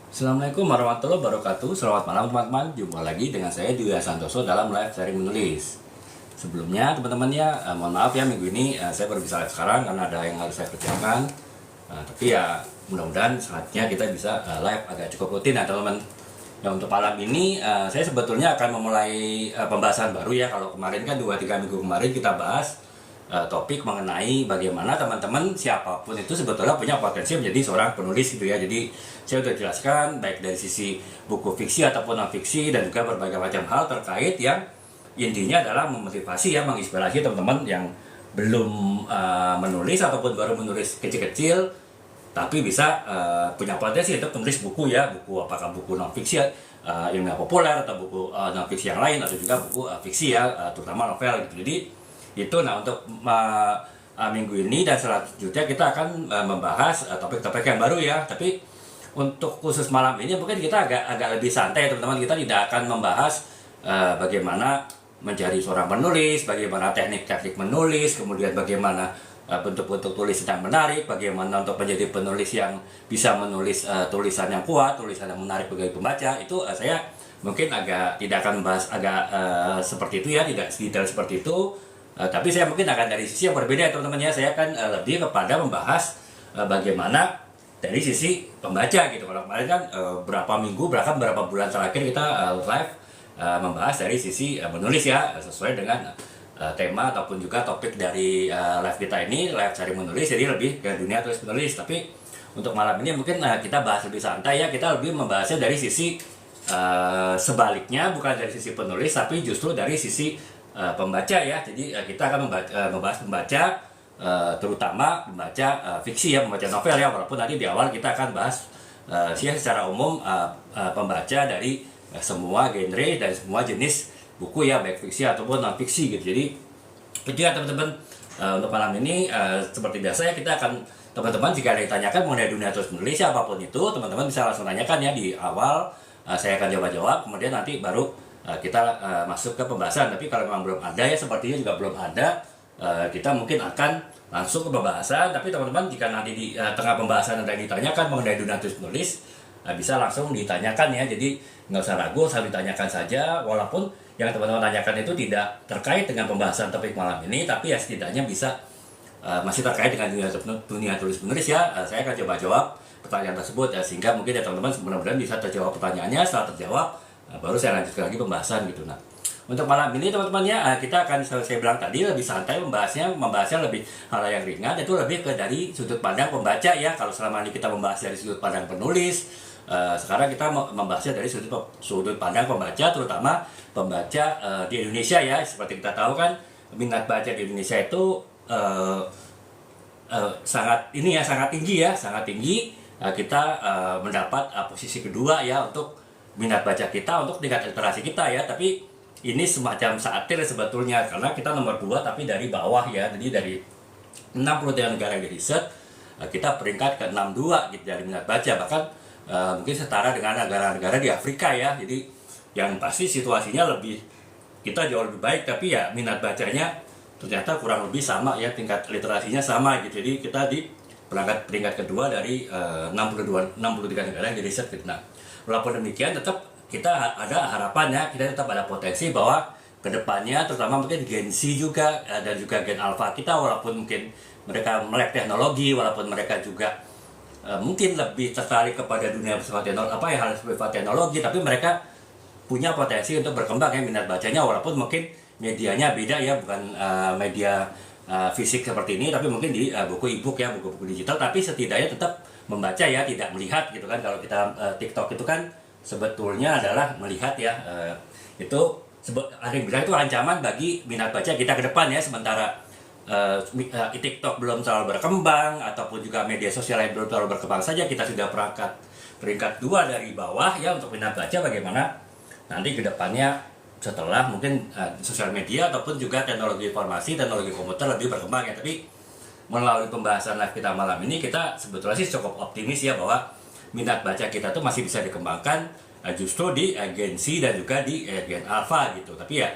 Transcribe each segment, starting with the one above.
Assalamualaikum warahmatullahi wabarakatuh. Selamat malam teman-teman. Jumpa lagi dengan saya Dwi Santoso dalam live seri menulis. Sebelumnya teman-teman ya, mohon maaf ya minggu ini saya baru bisa live sekarang karena ada yang harus saya kerjakan. Tapi ya mudah-mudahan saatnya kita bisa live agak cukup rutin ya teman-teman. Nah untuk malam ini saya sebetulnya akan memulai pembahasan baru ya. Kalau kemarin kan 2-3 minggu kemarin kita bahas topik mengenai bagaimana teman-teman siapapun itu sebetulnya punya potensi menjadi seorang penulis gitu ya. Jadi saya sudah jelaskan baik dari sisi buku fiksi ataupun non fiksi dan juga berbagai macam hal terkait yang intinya adalah memotivasi ya, menginspirasi teman-teman yang belum menulis ataupun baru menulis kecil-kecil tapi bisa punya potensi untuk menulis buku ya, buku apakah buku non fiksi ilmiah populer atau buku non fiksi yang lain atau juga buku fiksi ya, terutama novel gitu. Jadi itu untuk minggu ini dan selanjutnya kita akan membahas topik-topik yang baru ya. Tapi untuk khusus malam ini mungkin kita agak lebih santai teman-teman. Kita tidak akan membahas bagaimana menjadi seorang penulis, bagaimana teknik-teknik menulis, kemudian bagaimana bentuk-bentuk tulis yang menarik, bagaimana untuk menjadi penulis yang bisa menulis tulisan yang kuat, tulisan yang menarik bagi pembaca. Itu saya mungkin tidak akan membahas seperti itu ya, tidak detail seperti itu. Tapi saya mungkin akan dari sisi yang berbeda teman-teman ya. Saya akan lebih kepada membahas bagaimana dari sisi pembaca gitu. Kalau kemarin kan berapa bulan terakhir kita live membahas dari sisi menulis ya, sesuai dengan tema ataupun juga topik dari live kita ini, live cari menulis, jadi lebih ke dunia tulis menulis. Tapi untuk malam ini mungkin kita bahas lebih santai ya. Kita lebih membahasnya dari sisi sebaliknya, bukan dari sisi penulis tapi justru dari sisi pembaca ya. Jadi kita akan membahas pembaca, terutama pembaca fiksi ya, pembaca novel ya, walaupun nanti di awal kita akan bahas secara umum pembaca dari semua genre dan semua jenis buku ya, baik fiksi ataupun non fiksi gitu. Jadi itu ya teman-teman. Untuk malam ini seperti biasa ya, kita akan teman-teman jika ada yang ditanyakan mengenai dunia tulis menulis ya, apapun itu teman-teman bisa langsung tanyakan ya di awal. Saya akan jawab, kemudian nanti baru kita masuk ke pembahasan. Tapi kalau memang belum ada ya, sepertinya juga belum ada, kita mungkin akan langsung ke pembahasan. Tapi teman-teman jika nanti di tengah pembahasan ada yang ditanyakan mengenai dunia tulis menulis, bisa langsung ditanyakan ya. Jadi nggak usah ragu, usah ditanyakan saja, walaupun yang teman-teman tanyakan itu tidak terkait dengan pembahasan topik malam ini, tapi ya setidaknya bisa masih terkait dengan dunia tulis menulis ya. Saya akan coba jawab pertanyaan tersebut ya, sehingga mungkin ya teman-teman mudah-mudahan bisa terjawab pertanyaannya. Setelah terjawab baru saya lanjutkan lagi pembahasan gitu. Nah untuk malam ini teman-teman ya, kita akan, saya bilang tadi, lebih santai membahasnya lebih hal yang ringan, itu lebih ke dari sudut pandang pembaca ya. Kalau selama ini kita membahas dari sudut pandang penulis, sekarang kita membahasnya dari sudut pandang pembaca, terutama pembaca di Indonesia ya. Seperti kita tahu kan, minat baca di Indonesia itu sangat tinggi ya, sangat tinggi. Kita mendapat posisi kedua ya untuk minat baca kita, untuk tingkat literasi kita ya. Tapi ini semacam satir sebetulnya, karena kita nomor 2 tapi dari bawah ya. Jadi dari 63 negara yang di riset, kita peringkat ke 62 gitu dari minat baca. Bahkan mungkin setara dengan negara-negara di Afrika ya. Jadi yang pasti situasinya kita jauh lebih baik, tapi ya minat bacanya ternyata kurang lebih sama ya, tingkat literasinya sama gitu. Jadi kita di peringkat kedua dari 63 negara yang di riset gitu. Nah, walaupun demikian tetap kita ada harapannya, kita tetap ada potensi bahwa kedepannya terutama mungkin Gen Z juga dan juga Gen Alpha kita, walaupun mungkin mereka melek teknologi, walaupun mereka juga mungkin lebih tertarik kepada dunia bersifat teknologi, tapi mereka punya potensi untuk berkembang ya minat bacanya, walaupun mungkin medianya beda ya, bukan media fisik seperti ini, tapi mungkin di buku e-book ya, buku-buku digital. Tapi setidaknya tetap membaca ya, tidak melihat gitu kan. Kalau kita TikTok itu kan sebetulnya adalah melihat ya. Itu ada yang bilang itu ancaman bagi minat baca kita ke depan ya. Sementara TikTok belum terlalu berkembang, ataupun juga media sosial lain belum terlalu berkembang saja, kita sudah peringkat 2 dari bawah ya untuk minat baca. Bagaimana nanti ke depannya setelah mungkin sosial media ataupun juga teknologi informasi, teknologi komputer lebih berkembang ya. Tapi melalui pembahasan live kita malam ini, kita sebetulnya sih cukup optimis ya bahwa minat baca kita tuh masih bisa dikembangkan justru di Gen Z dan juga di Gen Alpha gitu. Tapi ya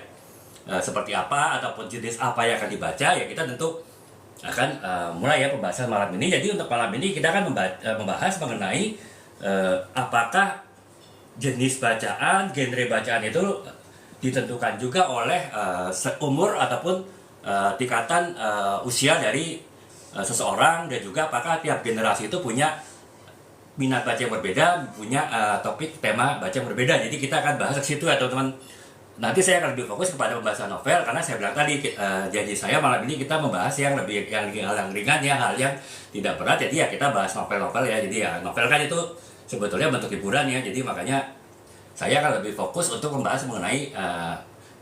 seperti apa ataupun jenis apa yang akan dibaca ya, kita tentu akan mulai ya pembahasan malam ini. Jadi untuk malam ini kita akan membahas mengenai apakah jenis bacaan, genre bacaan itu ditentukan juga oleh umur ataupun tingkatan usia dari seseorang, dan juga apakah tiap generasi itu punya minat baca yang berbeda, punya topik tema baca yang berbeda. Jadi kita akan bahas ke situ ya teman-teman. Nanti saya akan lebih fokus kepada pembahasan novel, karena saya bilang tadi janji saya malam ini kita membahas yang lebih yang ringan ya, hal yang tidak berat. Jadi ya kita bahas novel-novel ya. Jadi ya novel kan itu sebetulnya bentuk hiburan ya. Jadi makanya saya akan lebih fokus untuk membahas mengenai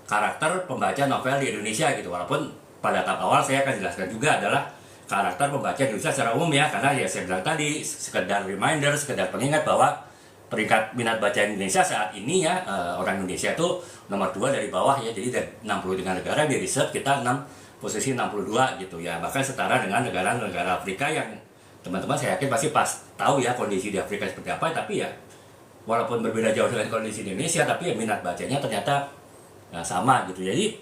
karakter pembaca novel di Indonesia gitu. Walaupun pada tahap awal saya akan jelaskan juga adalah karakter pembaca Indonesia secara umum ya, karena ya saya bilang tadi sekedar reminder, sekedar pengingat bahwa peringkat minat baca Indonesia saat ini ya, orang Indonesia itu nomor 2 dari bawah ya. Jadi dari 63 negara di riset kita posisi 62 gitu ya, bahkan setara dengan negara-negara Afrika yang teman-teman saya yakin pasti pas tahu ya kondisi di Afrika seperti apa. Tapi ya walaupun berbeda jauh dengan kondisi di Indonesia, tapi ya minat bacanya ternyata sama gitu. Jadi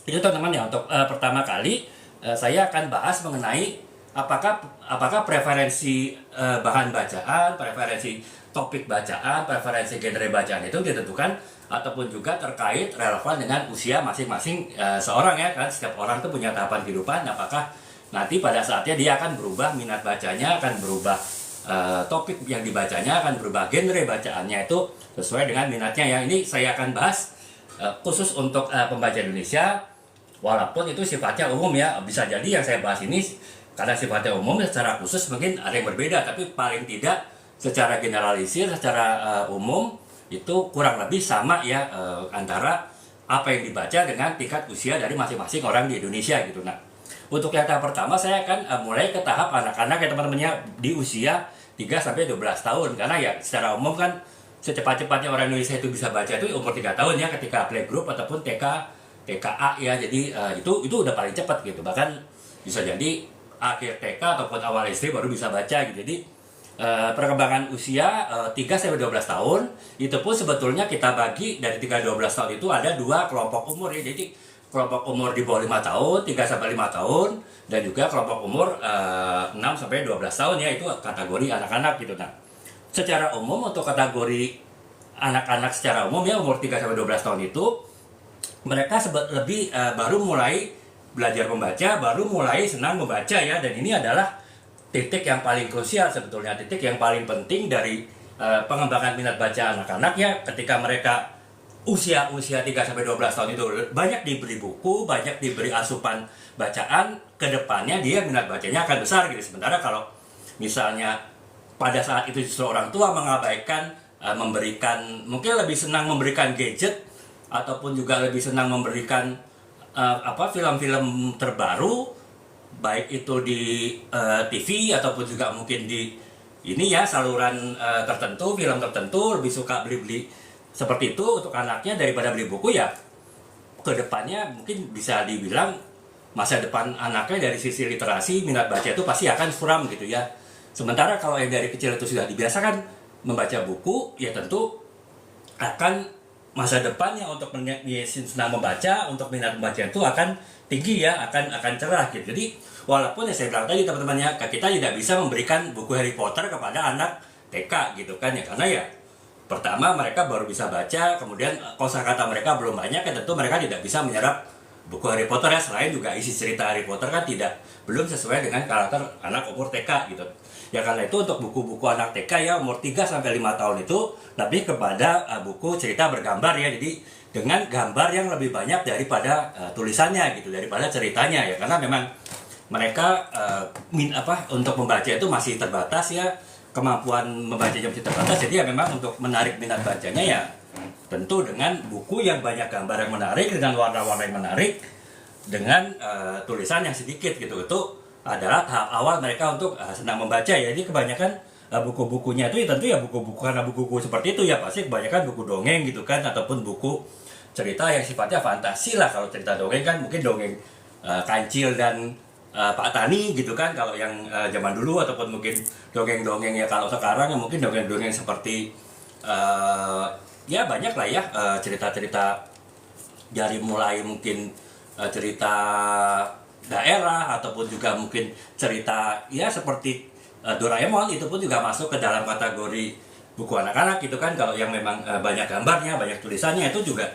itu teman-teman ya, untuk pertama kali saya akan bahas mengenai apakah preferensi bahan bacaan, preferensi topik bacaan, preferensi genre bacaan itu ditentukan ataupun juga terkait relevan dengan usia masing-masing seorang ya kan. Setiap orang tuh punya tahapan kehidupan, apakah nanti pada saatnya dia akan berubah, minat bacanya akan berubah, topik yang dibacanya akan berubah, genre bacaannya itu sesuai dengan minatnya ya. Ini saya akan bahas khusus untuk pembaca Indonesia, walaupun itu sifatnya umum ya. Bisa jadi yang saya bahas ini karena sifatnya umum, secara khusus mungkin ada yang berbeda, tapi paling tidak secara generalisir, secara umum itu kurang lebih sama ya, antara apa yang dibaca dengan tingkat usia dari masing-masing orang di Indonesia gitu. Nah, untuk yang tahap pertama saya akan mulai ke tahap anak-anak ya teman-temannya, di usia 3-12 tahun, karena ya secara umum kan secepat-cepatnya orang Indonesia itu bisa baca itu umur 3 tahun ya, ketika playgroup ataupun TKA ya. Jadi itu udah paling cepat gitu, bahkan bisa jadi akhir TK ataupun awal SD baru bisa baca gitu. Jadi perkembangan usia 3-12 tahun itu pun sebetulnya kita bagi dari 3-12 tahun itu ada 2 kelompok umur ya. Jadi kelompok umur di bawah 5 tahun, 3-5 tahun, dan juga kelompok umur 6-12 tahun ya, itu kategori anak-anak gitu. Nah, secara umum untuk kategori anak-anak secara umum ya, umur 3-12 tahun itu mereka lebih baru mulai belajar membaca, baru mulai senang membaca ya. Dan ini adalah titik yang paling krusial sebetulnya, titik yang paling penting dari pengembangan minat baca anak-anak ya. Ketika mereka usia 3-12 tahun itu banyak diberi buku, banyak diberi asupan bacaan, kedepannya dia minat bacanya akan besar gitu. Sementara kalau misalnya pada saat itu justru orang tua mengabaikan, memberikan, mungkin lebih senang memberikan gadget, ataupun juga lebih senang memberikan film-film terbaru, baik itu di TV ataupun juga mungkin di ini ya, saluran tertentu, film tertentu, lebih suka beli-beli seperti itu untuk anaknya daripada beli buku ya. Kedepannya mungkin bisa dibilang masa depan anaknya dari sisi literasi, minat baca itu pasti akan suram gitu ya. Sementara kalau yang dari kecil itu sudah dibiasakan membaca buku, ya tentu akan masa depannya untuk senang membaca, untuk minat membaca itu akan tinggi ya, akan cerah gitu. Jadi walaupun ya saya bilang tadi teman-temannya, kita tidak bisa memberikan buku Harry Potter kepada anak TK gitu kan ya, karena ya pertama mereka baru bisa baca, kemudian kosakata mereka belum banyak ya, tentu mereka tidak bisa menyerap buku Harry Potter ya. Selain juga isi cerita Harry Potter kan belum sesuai dengan karakter anak umur TK gitu. Ya karena itu untuk buku-buku anak TK ya umur 3-5 tahun itu lebih kepada buku cerita bergambar ya. Jadi dengan gambar yang lebih banyak daripada tulisannya gitu, daripada ceritanya ya. Karena memang mereka untuk membaca itu masih terbatas ya, kemampuan membacanya masih terbatas. Jadi ya memang untuk menarik minat bacanya ya tentu dengan buku yang banyak gambar yang menarik, dengan warna-warna yang menarik, dengan tulisan yang sedikit gitu. Itu adalah tahap awal mereka untuk senang membaca ya. Jadi kebanyakan buku-bukunya itu ya tentu ya buku-buku, karena buku-buku seperti itu ya pasti kebanyakan buku dongeng gitu kan, ataupun buku cerita yang sifatnya fantasi lah. Kalau cerita dongeng kan mungkin dongeng Kancil dan Pak Tani gitu kan kalau yang zaman dulu, ataupun mungkin dongeng-dongeng ya kalau sekarang ya mungkin dongeng-dongeng seperti ya banyak lah ya, cerita-cerita dari mulai mungkin cerita daerah, ataupun juga mungkin cerita ya seperti Doraemon, itu pun juga masuk ke dalam kategori buku anak-anak gitu kan, kalau yang memang banyak gambarnya, banyak tulisannya itu juga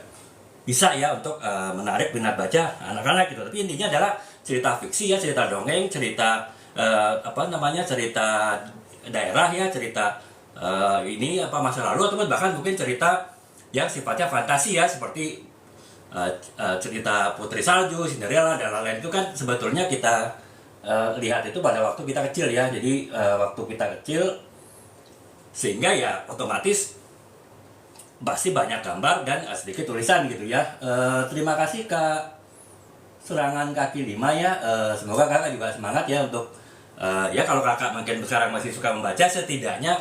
bisa ya untuk menarik minat baca anak-anak gitu. Tapi intinya adalah cerita fiksi ya, cerita dongeng, cerita cerita daerah ya, cerita ini masa lalu, atau bahkan mungkin cerita yang sifatnya fantasi ya, seperti cerita Putri Salju, Cinderella dan lain-lain. Itu kan sebetulnya kita lihat itu pada waktu kita kecil ya. Jadi waktu kita kecil, sehingga ya otomatis pasti banyak gambar dan sedikit tulisan gitu ya. Terima kasih Kak Serangan Kaki 5 ya. Semoga kakak juga semangat ya untuk ya, kalau kakak mungkin sekarang masih suka membaca, setidaknya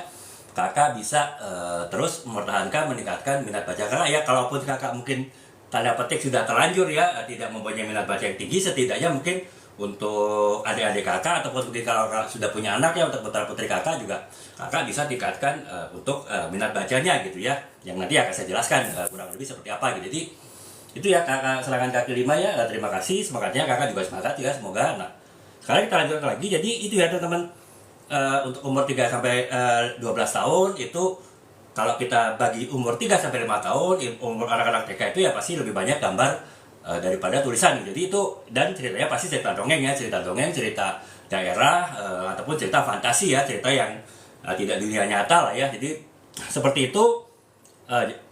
kakak bisa terus mempertahankan, meningkatkan minat baca kakak ya. Kalaupun kakak mungkin tanda petik sudah terlanjur ya, tidak mempunyai minat baca yang tinggi, setidaknya mungkin untuk adik-adik kakak, ataupun mungkin kalau kakak sudah punya anak ya, untuk putra-putri kakak juga kakak bisa tingkatkan untuk minat bacanya gitu ya, yang nanti akan saya jelaskan kurang lebih seperti apa gitu. Jadi itu ya Kakak Serangan Kaki 5 ya. Terima kasih, semangatnya kakak juga semangat ya, semoga. Nah, sekarang kita lanjutkan lagi. Jadi itu ya teman-teman, untuk umur 3 sampai 12 tahun itu, kalau kita bagi umur 3 sampai 5 tahun, umur anak-anak TK itu ya pasti lebih banyak gambar daripada tulisan. Jadi itu, dan ceritanya pasti cerita dongeng ya, cerita dongeng, cerita daerah, ataupun cerita fantasi ya, cerita yang tidak dunia nyata lah ya. Jadi seperti itu.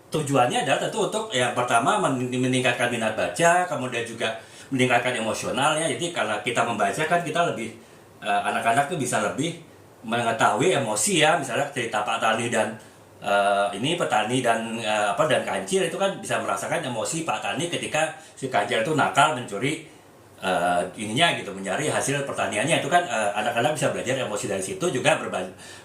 Tujuannya adalah tentu untuk yang pertama meningkatkan minat baca, kemudian juga meningkatkan emosional ya. Jadi karena kita membaca kan kita lebih, anak-anak tuh bisa lebih mengetahui emosi ya. Misalnya cerita Pak Tani dan petani dan dan kancil, itu kan bisa merasakan emosi Pak Tani ketika si kancil itu nakal mencuri ininya gitu, mencari hasil pertaniannya. Itu kan anak-anak bisa belajar emosi dari situ, juga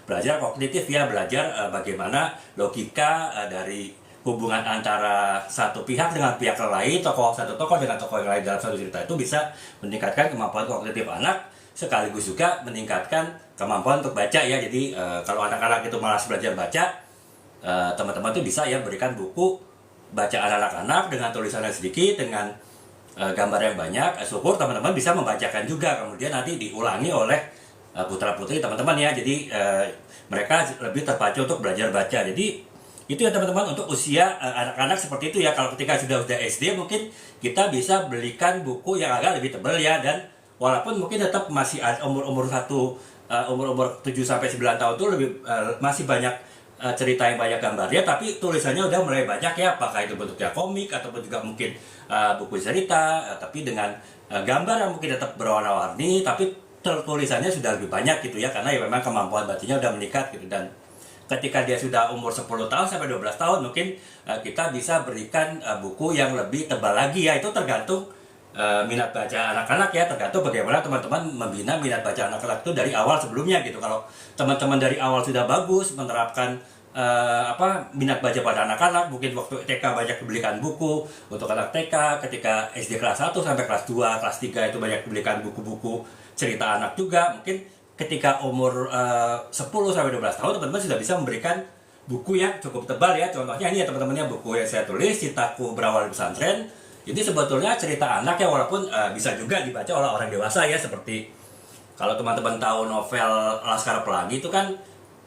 belajar kognitif ya, belajar bagaimana logika dari hubungan antara satu pihak dengan pihak lain, satu tokoh dengan tokoh yang lain dalam satu cerita. Itu bisa meningkatkan kemampuan kognitif anak, sekaligus juga meningkatkan kemampuan untuk baca ya. Jadi kalau anak-anak itu malas belajar baca, teman-teman tuh bisa ya berikan buku bacaan anak-anak dengan tulisan yang sedikit, dengan gambar yang banyak. Syukur teman-teman bisa membacakan juga, kemudian nanti diulangi oleh putra-putri teman-teman ya. Jadi mereka lebih terpacu untuk belajar baca. Jadi itu ya teman-teman, untuk usia anak-anak seperti itu ya. Kalau ketika sudah SD mungkin kita bisa belikan buku yang agak lebih tebal ya, dan walaupun mungkin tetap masih umur 7 sampai 9 tahun itu lebih masih banyak cerita yang banyak gambarnya, tapi tulisannya udah mulai banyak ya, apakah itu bentuknya komik ataupun juga mungkin buku cerita, tapi dengan gambar yang mungkin tetap berwarna-warni, tapi tulisannya sudah lebih banyak gitu ya, karena ya memang kemampuan bacanya udah meningkat gitu. Dan ketika dia sudah umur 10 tahun sampai 12 tahun mungkin kita bisa berikan buku yang lebih tebal lagi ya. Itu tergantung minat baca anak-anak ya, tergantung bagaimana teman-teman membina minat baca anak-anak itu dari awal sebelumnya gitu. Kalau teman-teman dari awal sudah bagus menerapkan minat baca pada anak-anak, mungkin waktu TK banyak dibelikan buku untuk anak TK, ketika SD kelas 1 sampai kelas 2, kelas 3 itu banyak dibelikan buku-buku cerita anak juga. Mungkin ketika umur 10 sampai 12 tahun teman-teman sudah bisa memberikan buku yang cukup tebal ya. Contohnya ini ya teman-temannya, buku yang saya tulis, Cintaku Berawal di Pesantren. Ini sebetulnya cerita anak ya, walaupun bisa juga dibaca oleh orang dewasa ya. Seperti kalau teman-teman tahu novel Laskar Pelangi itu kan,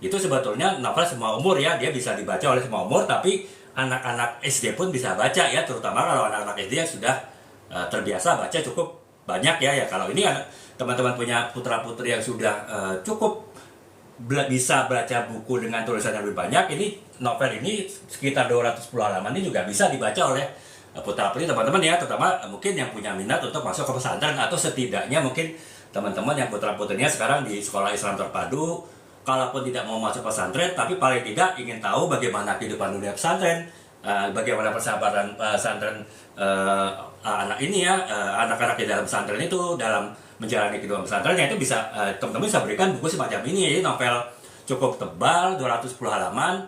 itu sebetulnya novel semua umur ya, dia bisa dibaca oleh semua umur, tapi anak-anak SD pun bisa baca ya, terutama kalau anak-anak SD yang sudah terbiasa baca cukup banyak ya. Ya kalau ini teman-teman punya putra-putri yang sudah cukup bisa baca buku dengan tulisan yang lebih banyak, ini novel ini sekitar 210 halaman ini juga bisa dibaca oleh putra-putri teman-teman ya, terutama mungkin yang punya minat untuk masuk ke pesantren, atau setidaknya mungkin teman-teman yang putra-putrinya sekarang di sekolah Islam terpadu, kalaupun tidak mau masuk pesantren tapi paling tidak ingin tahu bagaimana kehidupan dunia pesantren, bagaimana persahabatan pesantren anak ini ya, anak-anak di dalam pesantren itu dalam menjalani kehidupan pesantrennya. Itu bisa teman-teman bisa berikan buku semacam ini. Jadi novel cukup tebal, 210 halaman,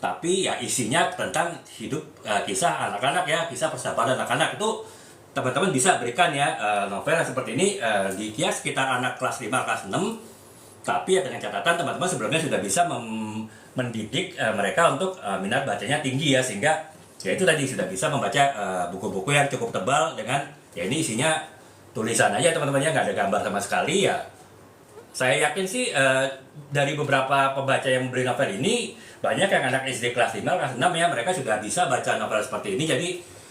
tapi ya isinya tentang hidup kisah anak-anak ya, kisah persahabatan anak-anak. Itu teman-teman bisa berikan ya, novel yang seperti ini di kias sekitar anak kelas 5, kelas 6. Tapi ya dengan catatan teman-teman sebelumnya sudah bisa mendidik mereka untuk minat bacanya tinggi ya, sehingga ya itu tadi sudah bisa membaca buku-buku yang cukup tebal dengan ya ini isinya tulisan aja teman-teman ya, nggak ada gambar sama sekali ya. saya yakin sih dari beberapa pembaca yang membeli novel ini banyak yang anak SD kelas 5, kelas 6 ya, mereka sudah bisa baca novel seperti ini. Jadi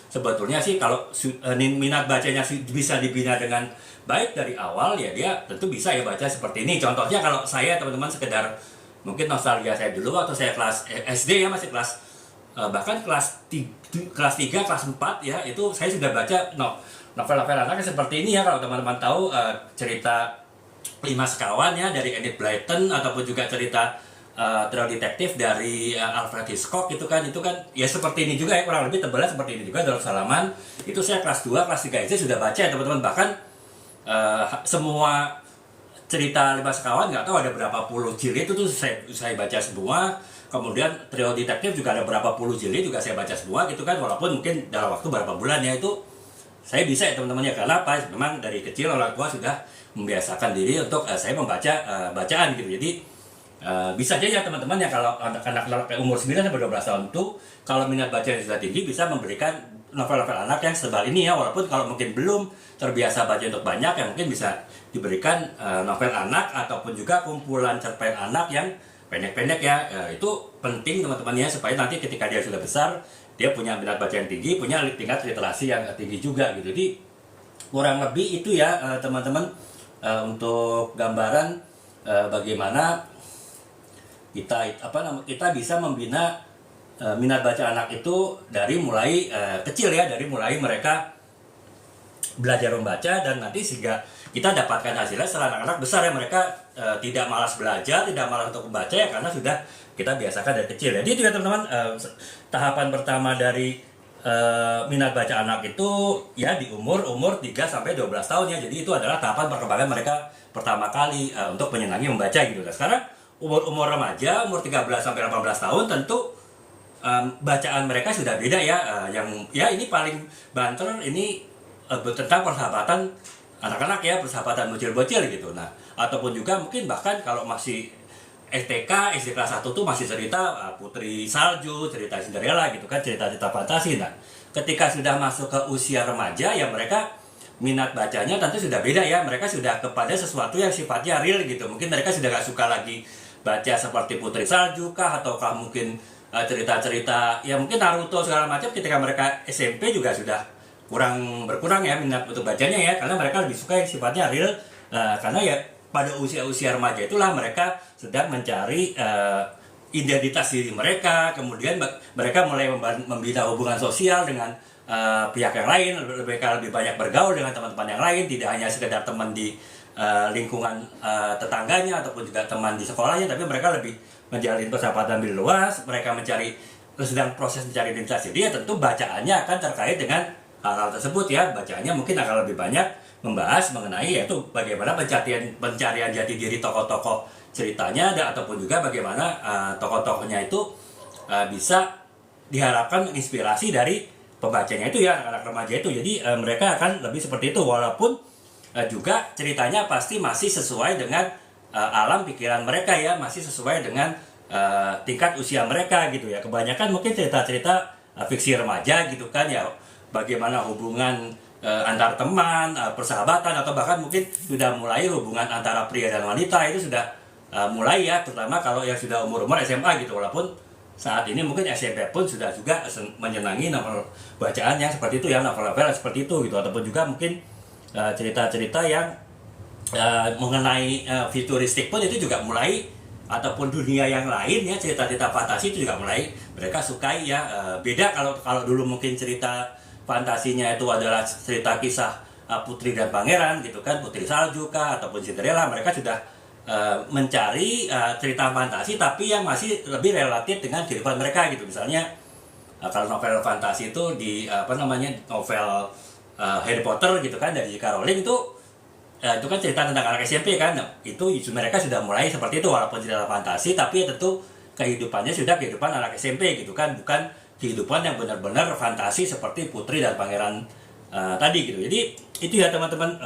sebetulnya sih kalau minat bacanya bisa dibina dengan baik dari awal ya, dia tentu bisa ya baca seperti ini. Contohnya kalau saya teman-teman sekedar mungkin nostalgia saya dulu waktu saya kelas SD ya, masih kelas bahkan kelas 3, kelas 4 ya, itu saya sudah baca novel-novel anak seperti ini ya. Kalau teman-teman tahu cerita 5 Sekawan ya dari Enid Blyton, ataupun juga cerita Trio Detektif dari Alfred Hitchcock, itu kan ya seperti ini juga ya, kurang lebih tebalnya seperti ini juga. Darul Salaman itu saya kelas 2, kelas 3 SD sudah baca ya teman-teman. Bahkan semua cerita 5 Sekawan nggak tahu ada berapa puluh jilid itu tuh saya baca semua. Kemudian Trio Detektif juga ada berapa puluh jilid juga saya baca semua gitu kan, walaupun mungkin dalam waktu berapa bulan ya, itu saya bisa ya teman-teman ya. Karena apa? Memang dari kecil orang tua sudah membiasakan diri untuk saya membaca bacaan gitu. Jadi bisa aja ya teman-teman ya, kalau anak-anak umur 9 sampai 12 tahun itu kalau minat bacanya sudah tinggi, bisa memberikan novel-novel anak yang sebal ini ya. Walaupun kalau mungkin belum terbiasa baca untuk banyak ya, mungkin bisa diberikan novel anak ataupun juga kumpulan cerpen anak yang pendek-pendek ya. Itu penting teman-teman ya, supaya nanti ketika dia sudah besar dia punya minat baca yang tinggi, punya tingkat literasi yang tinggi juga gitu. Jadi kurang lebih itu ya teman-teman, untuk gambaran bagaimana kita bisa membina minat baca anak itu dari mulai kecil ya, dari mulai mereka belajar membaca, dan nanti sehingga kita dapatkan hasilnya setelah anak-anak besar ya, mereka tidak malas belajar, tidak malas untuk membaca ya, karena sudah kita biasakan dari kecil. Jadi itu ya teman-teman, tahapan pertama dari minat baca anak itu ya di umur 3 sampai 12 tahun ya. Jadi itu adalah tahapan perkembangan mereka pertama kali untuk menyenangi membaca gitu. Nah, sekarang umur remaja, umur 13 sampai 18 tahun tentu bacaan mereka sudah beda ya. Yang ya ini paling banter ini tentang persahabatan anak-anak ya, persahabatan bocil-bocil gitu. Nah, ataupun juga mungkin bahkan kalau masih STK, SD kelas 1 tuh masih cerita Putri Salju, cerita Cinderella gitu kan, cerita-cerita fantasi. Nah, ketika sudah masuk ke usia remaja ya, mereka minat bacanya tentu sudah beda ya. Mereka sudah kepada sesuatu yang sifatnya real gitu. Mungkin mereka sudah gak suka lagi baca seperti Putri Salju kah, ataukah mungkin cerita-cerita ya mungkin Naruto segala macam. Ketika mereka SMP juga sudah berkurang ya minat untuk bacanya ya, karena mereka lebih suka yang sifatnya real. Karena ya pada usia-usia remaja itulah mereka sedang mencari identitas diri mereka, kemudian mereka mulai membina hubungan sosial dengan pihak yang lain, mereka lebih banyak bergaul dengan teman-teman yang lain, tidak hanya sekedar teman di lingkungan tetangganya ataupun juga teman di sekolahnya, tapi mereka lebih menjalin persahabatan lebih luas. Mereka sedang proses mencari identitas diri ya, tentu bacaannya akan terkait dengan hal-hal tersebut ya. Bacaannya mungkin akan lebih banyak membahas mengenai yaitu bagaimana pencarian jati diri tokoh-tokoh ceritanya, ataupun juga bagaimana tokoh-tokohnya itu bisa diharapkan menginspirasi dari pembacanya itu ya, anak-anak remaja itu. Jadi mereka akan lebih seperti itu, walaupun juga ceritanya pasti masih sesuai dengan alam pikiran mereka ya, masih sesuai dengan tingkat usia mereka gitu ya. Kebanyakan mungkin cerita-cerita fiksi remaja gitu kan ya, bagaimana hubungan antar teman, persahabatan, atau bahkan mungkin sudah mulai hubungan antara pria dan wanita, itu sudah mulai ya, terutama kalau yang sudah umur-umur SMA gitu. Walaupun saat ini mungkin SMP pun sudah juga menyenangi novel bacaan yang seperti itu ya, novel-novel seperti itu gitu. Ataupun juga mungkin cerita-cerita yang mengenai futuristik pun itu juga mulai, ataupun dunia yang lain ya, cerita-cerita fantasi itu juga mulai mereka sukai ya. Beda kalau dulu mungkin cerita fantasinya itu adalah cerita kisah putri dan pangeran gitu kan, Putri Salju kah ataupun Cinderella, mereka sudah mencari cerita fantasi tapi yang masih lebih relatif dengan kehidupan mereka gitu. Misalnya kalau novel fantasi itu di novel Harry Potter gitu kan, dari J.K. Rowling itu kan cerita tentang anak SMP kan. Nah, itu mereka sudah mulai seperti itu, walaupun cerita fantasi tapi ya tentu kehidupannya sudah kehidupan anak SMP gitu kan, bukan kehidupan yang benar-benar fantasi seperti putri dan pangeran tadi gitu. Jadi itu ya teman-teman,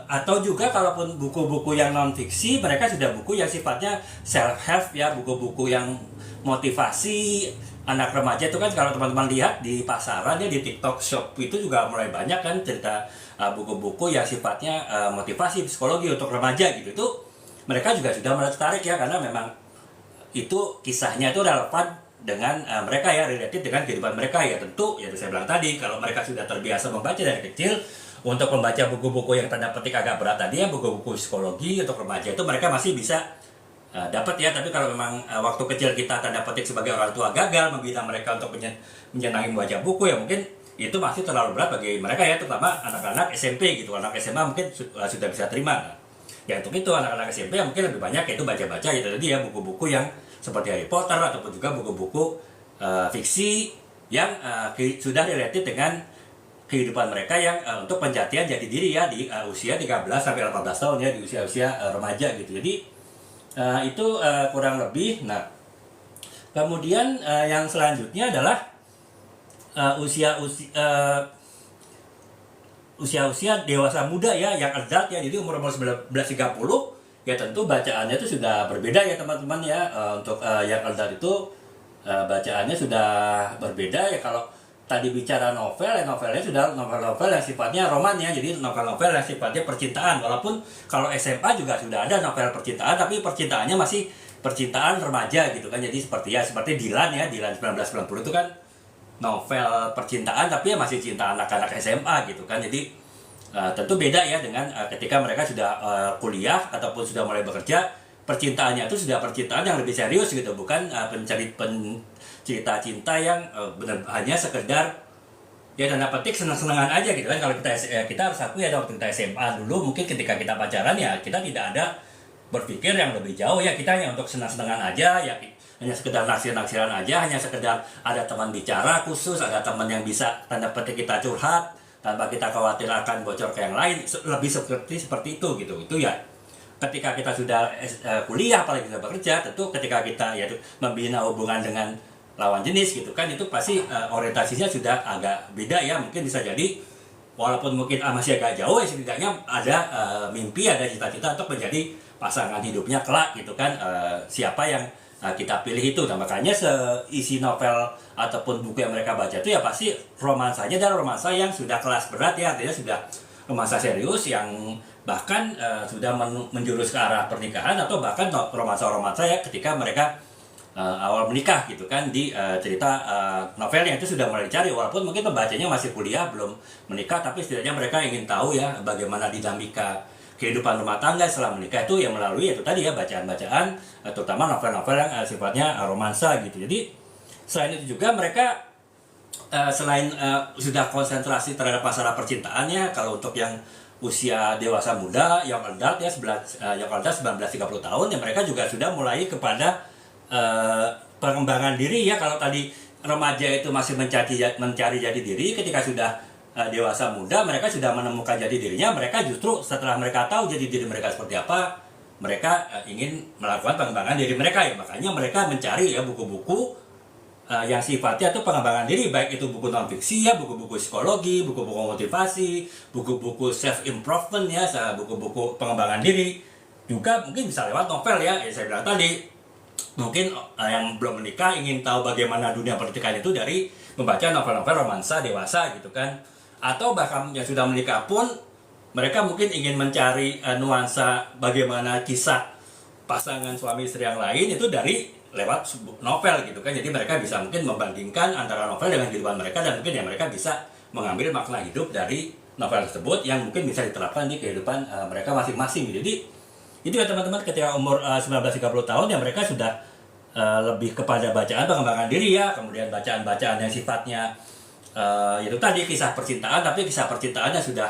Atau juga kalaupun buku-buku yang non fiksi, mereka sudah buku yang sifatnya self help ya, buku-buku yang motivasi anak remaja. Itu kan kalau teman-teman lihat di pasaran ya, di TikTok Shop itu juga mulai banyak kan cerita buku-buku yang sifatnya motivasi psikologi untuk remaja gitu. Itu mereka juga sudah mulai tertarik ya, karena memang itu kisahnya itu relevan dengan mereka ya, related dengan kehidupan mereka ya. Tentu ya saya bilang tadi, kalau mereka sudah terbiasa membaca dari kecil, untuk membaca buku-buku yang tanda petik agak berat tadi ya, buku-buku psikologi untuk remaja itu mereka masih bisa dapat ya. Tapi kalau memang waktu kecil kita tanda petik sebagai orang tua gagal membina mereka untuk menyenangi membaca buku, ya mungkin itu masih terlalu berat bagi mereka ya, terutama anak-anak SMP gitu. Anak SMA mungkin sudah bisa terima. Nah, ya untuk itu anak-anak SMP yang mungkin lebih banyak yaitu baca-baca itu tadi ya, buku-buku yang seperti Harry Potter ataupun juga buku-buku fiksi yang sudah related dengan kehidupan mereka yang untuk penjatian jati diri ya di usia 13 sampai 18 tahun ya, di usia-usia remaja gitu. Jadi itu kurang lebih. Nah, kemudian yang selanjutnya adalah usia-usia dewasa muda ya, yang adult ya. Jadi umur-umur 19-30 ya, tentu bacaannya itu sudah berbeda ya teman-teman ya. Untuk yang adult itu bacaannya sudah berbeda ya. Kalau tadi bicara novel, ya novelnya sudah novel-novel yang sifatnya roman ya, jadi novel-novel yang sifatnya percintaan. Walaupun kalau SMA juga sudah ada novel percintaan, tapi percintaannya masih percintaan remaja gitu kan. Jadi seperti Dilan ya, Dilan 1990 itu kan novel percintaan tapi ya masih cinta anak-anak SMA gitu kan. Jadi tentu beda ya dengan ketika mereka sudah kuliah ataupun sudah mulai bekerja, percintaannya itu sudah percintaan yang lebih serius gitu, bukan cerita cinta yang benar hanya sekedar ya tanda petik senang-senangan aja gitu kan. Kalau kita harus akui ya, waktu kita SMA dulu mungkin ketika kita pacaran ya kita tidak ada berpikir yang lebih jauh ya, kita hanya untuk senang-senangan aja ya, hanya sekedar naksir-naksiran aja, hanya sekedar ada teman bicara khusus, ada teman yang bisa tanda petik kita curhat tanpa kita khawatir akan bocor ke yang lain, lebih seperti itu gitu. Itu ya ketika kita sudah kuliah, apalagi kita bekerja, tentu ketika kita ya membina hubungan dengan lawan jenis gitu kan, itu pasti orientasinya sudah agak beda ya. Mungkin bisa jadi walaupun mungkin masih agak jauh ya, setidaknya ada mimpi, ada cita-cita untuk menjadi pasangan hidupnya kelak gitu kan, siapa yang kita pilih itu. Nah, makanya seisi novel ataupun buku yang mereka baca itu ya pasti romansanya adalah romansa yang sudah kelas berat ya, artinya sudah romansa serius yang bahkan sudah menjurus ke arah pernikahan, atau bahkan romansa-romansa ya ketika mereka awal menikah gitu kan, di cerita novelnya itu sudah mulai dicari. Walaupun mungkin pembacanya masih kuliah, belum menikah, tapi setidaknya mereka ingin tahu ya bagaimana dinamika kehidupan rumah tangga setelah menikah itu ya, melalui itu tadi ya, bacaan-bacaan terutama novel-novel yang sifatnya romansa gitu. Jadi selain itu juga mereka selain sudah konsentrasi terhadap masalah percintaannya, kalau untuk yang usia dewasa muda, yang adult ya, yang adult 19-30 tahun ya, mereka juga sudah mulai kepada pengembangan diri ya. Kalau tadi remaja itu masih mencari jati diri, ketika sudah dewasa muda mereka sudah menemukan jati dirinya. Mereka justru setelah mereka tahu jati diri mereka seperti apa, mereka ingin melakukan pengembangan diri mereka ya. Makanya mereka mencari ya buku-buku yang sifatnya itu pengembangan diri, baik itu buku non fiksi ya, buku-buku psikologi, buku-buku motivasi, buku-buku self improvement ya, buku-buku pengembangan diri. Juga mungkin bisa lewat novel ya, saya bilang tadi. Mungkin yang belum menikah ingin tahu bagaimana dunia pernikahan itu dari membaca novel-novel romansa dewasa gitu kan. Atau bahkan yang sudah menikah pun mereka mungkin ingin mencari nuansa bagaimana kisah pasangan suami istri yang lain itu dari lewat novel gitu kan. Jadi mereka bisa mungkin membandingkan antara novel dengan kehidupan mereka, dan mungkin ya mereka bisa mengambil makna hidup dari novel tersebut yang mungkin bisa diterapkan di kehidupan mereka masing-masing. Jadi itu ya teman-teman, ketika umur 19-30 tahun ya mereka sudah lebih kepada bacaan pengembangan diri ya, kemudian bacaan-bacaan yang sifatnya itu tadi kisah percintaan, tapi kisah percintaannya sudah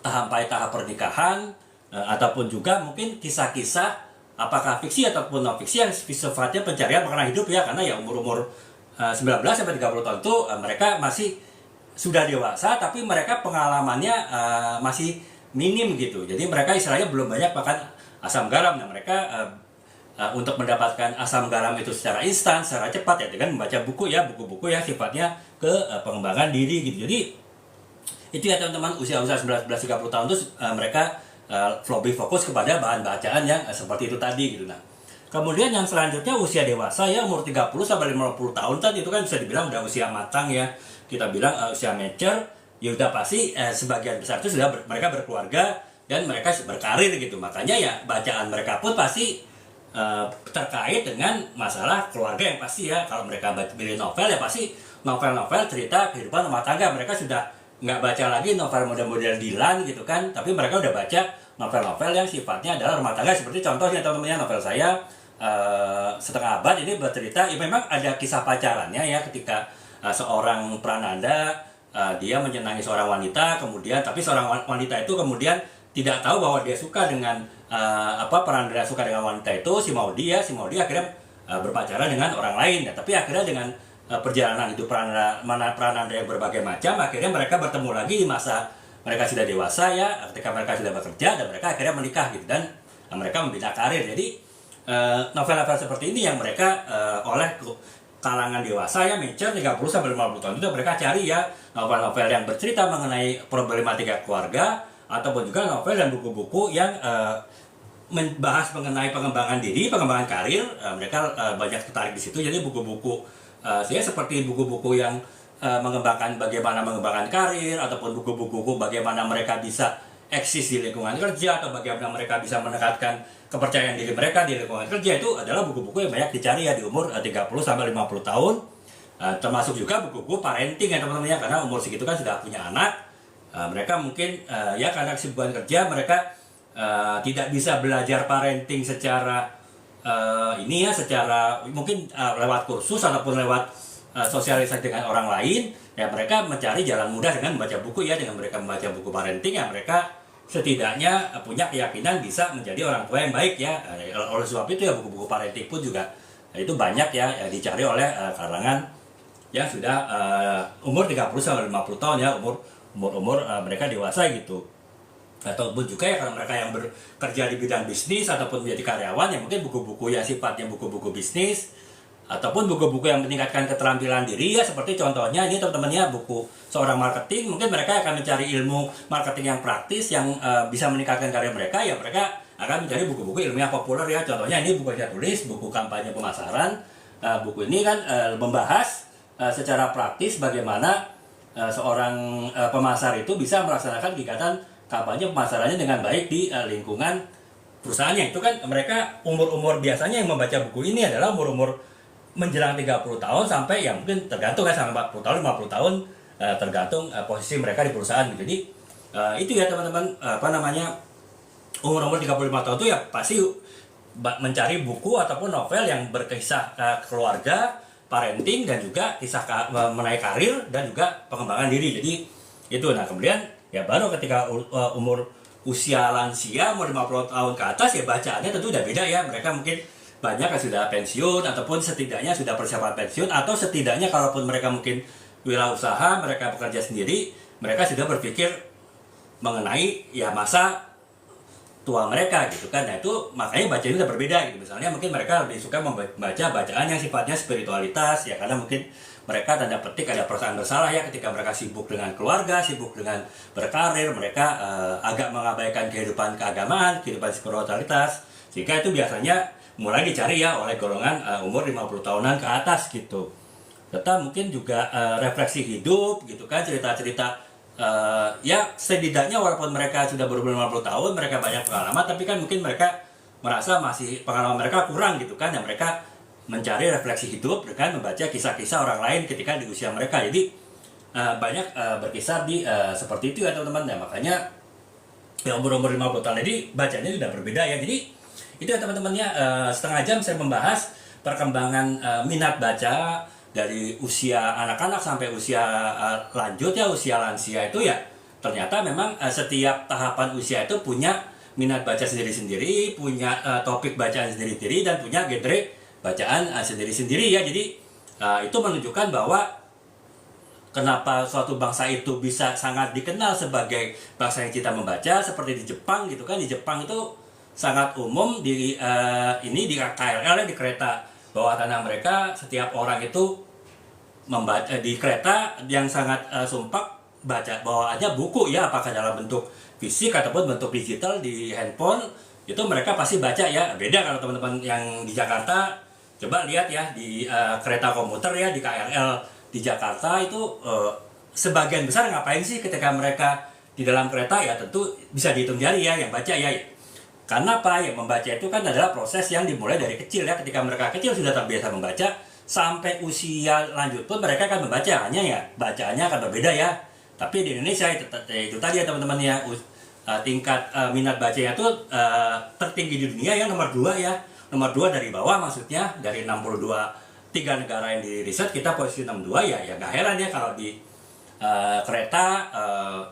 sampai tahap pernikahan, ataupun juga mungkin kisah-kisah apakah fiksi ataupun non fiksi yang sifatnya pencarian makna hidup ya. Karena ya umur-umur 19-30 tahun itu mereka masih sudah dewasa, tapi mereka pengalamannya masih minim gitu. Jadi mereka istilahnya belum banyak makan asam garam. Nah, mereka untuk mendapatkan asam garam itu secara instan, secara cepat ya, dengan membaca buku ya, buku-buku yang sifatnya ke pengembangan diri gitu. Jadi Itu ya teman-teman, usia-usia 19-30 tahun itu mereka lebih fokus kepada bahan bacaan yang seperti itu tadi gitu. Nah, kemudian yang selanjutnya usia dewasa ya, umur 30 sampai 50 tahun tadi itu kan bisa dibilang udah usia matang ya. Kita bilang usia mature, ya udah pasti sebagian besar itu sudah mereka berkeluarga dan mereka berkarir gitu. Makanya ya bacaan mereka pun pasti terkait dengan masalah keluarga yang pasti ya. Kalau mereka beli novel ya pasti novel-novel cerita kehidupan rumah tangga. Mereka sudah nggak baca lagi novel model-model Dilan gitu kan, tapi mereka udah baca novel-novel yang sifatnya adalah rumah tangga. Seperti contohnya teman-teman, novel saya Setengah Abad ini bercerita ya memang ada kisah pacarannya ya, ketika seorang Prananda dia menyenangi seorang wanita, kemudian tapi seorang wanita itu kemudian tidak tahu bahwa dia suka dengan Prananda suka dengan wanita itu, si Maudi akhirnya berpacaran dengan orang lain ya. Tapi akhirnya dengan perjalanan hidup Prananda yang berbagai macam, akhirnya mereka bertemu lagi di masa mereka sudah dewasa ya, ketika mereka sudah bekerja dan mereka akhirnya menikah gitu, dan mereka membina karir. Jadi novel-novel seperti ini yang mereka oleh kalangan dewasa ya, mature 30 sampai 50 tahun itu mereka cari ya novel-novel yang bercerita mengenai problematika keluarga, ataupun juga novel dan buku-buku yang membahas mengenai pengembangan diri, pengembangan karir. Mereka banyak tertarik di situ. Jadi buku-buku saya seperti buku-buku yang bagaimana mengembangkan karir, ataupun buku-buku bagaimana mereka bisa eksis di lingkungan kerja, atau bagaimana mereka bisa meningkatkan kepercayaan diri mereka di lingkungan kerja. Itu adalah buku-buku yang banyak dicari ya di umur 30 sampai 50 tahun. Termasuk juga buku-buku parenting ya teman-teman ya, karena umur segitu kan sudah punya anak. Mereka mungkin ya karena kesibukan kerja mereka tidak bisa belajar parenting secara secara mungkin lewat kursus ataupun lewat sosialisasi dengan orang lain ya. Mereka mencari jalan mudah dengan membaca buku ya. Dengan mereka membaca buku parenting ya, mereka setidaknya punya keyakinan bisa menjadi orang tua yang baik ya. Oleh sebab itu ya buku-buku parenting pun juga itu banyak ya dicari oleh kalangan yang sudah umur 30 sampai 50 tahun ya, umur mereka dewasa gitu. Ataupun juga ya kalau mereka yang bekerja di bidang bisnis ataupun menjadi karyawan ya, mungkin buku-buku yang sifatnya buku-buku bisnis ataupun buku-buku yang meningkatkan keterampilan diri ya. Seperti contohnya ini teman-teman ya, buku seorang marketing, mungkin mereka akan mencari ilmu marketing yang praktis yang bisa meningkatkan karir mereka ya. Mereka akan mencari buku-buku ilmiah populer ya. Contohnya ini buku saya tulis, buku kampanye pemasaran. Buku ini kan membahas secara praktis bagaimana seorang pemasar itu bisa melaksanakan kegiatan kampanye pemasarannya dengan baik di lingkungan perusahaannya. Itu kan mereka umur-umur biasanya yang membaca buku ini adalah umur-umur menjelang 30 tahun sampai ya mungkin tergantung kan sampai 40 tahun, 50 tahun tergantung posisi mereka di perusahaan. Jadi itu ya teman-teman, umur-umur 35 tahun itu ya pasti mencari buku ataupun novel yang berkisah keluarga, parenting, dan juga kisah mengenai karir dan juga pengembangan diri. Jadi itu. Nah kemudian ya baru ketika umur usia lansia, umur 50 tahun ke atas ya bacaannya tentu udah beda ya. Mereka mungkin banyak yang sudah pensiun ataupun setidaknya sudah persiapan pensiun, atau setidaknya kalaupun mereka mungkin wirausaha, mereka bekerja sendiri, mereka sudah berpikir mengenai ya masa tua mereka gitu kan. Nah itu makanya bacanya udah berbeda gitu. Misalnya mungkin mereka lebih suka membaca bacaan yang sifatnya spiritualitas ya, karena mungkin mereka tanda petik ada perasaan bersalah ya ketika mereka sibuk dengan keluarga, sibuk dengan berkarir, mereka agak mengabaikan kehidupan keagamaan, kehidupan spiritualitas, sehingga itu biasanya mulai dicari ya oleh golongan umur 50 tahunan ke atas gitu. Serta mungkin juga refleksi hidup gitu kan, cerita-cerita ya setidaknya walaupun mereka sudah berumur 50 tahun, mereka banyak pengalaman, tapi kan mungkin mereka merasa masih pengalaman mereka kurang gitu kan, dan mereka mencari refleksi hidup dengan membaca kisah-kisah orang lain ketika di usia mereka. Jadi banyak berkisar di seperti itu ya teman-teman. Nah, makanya ya umur-umur 50 tahun jadi bacanya sudah berbeda ya. Jadi itu ya teman-temannya, setengah jam saya membahas perkembangan minat baca dari usia anak-anak sampai usia lanjut ya, usia lansia itu ya. Ternyata memang setiap tahapan usia itu punya minat baca sendiri-sendiri, punya topik bacaan sendiri-sendiri, dan punya genre bacaan sendiri-sendiri ya. Jadi itu menunjukkan bahwa kenapa suatu bangsa itu bisa sangat dikenal sebagai bangsa yang cinta membaca. Seperti di Jepang gitu kan, di Jepang itu sangat umum di KRL ya, di kereta bawah tanah mereka, setiap orang itu membaca di kereta yang sangat sumpah bawaannya buku ya, apakah dalam bentuk fisik ataupun bentuk digital di handphone, itu mereka pasti baca ya. Beda kalau teman-teman yang di Jakarta, coba lihat ya di kereta komuter ya, di KRL di Jakarta itu sebagian besar ngapain sih ketika mereka di dalam kereta? Ya tentu bisa dihitung jari ya yang baca ya. Karena apa? Yang membaca itu kan adalah proses yang dimulai dari kecil ya. Ketika mereka kecil sudah terbiasa membaca, sampai usia lanjut pun mereka akan membaca. Hanya ya bacaannya akan berbeda ya. Tapi di Indonesia itu tadi ya teman-teman ya, tingkat minat bacanya itu tertinggi di dunia ya, nomor 2 ya. Nomor 2 dari bawah, maksudnya dari 62 3 negara yang di riset, kita posisi 62 ya. Ya nggak heran ya kalau di kereta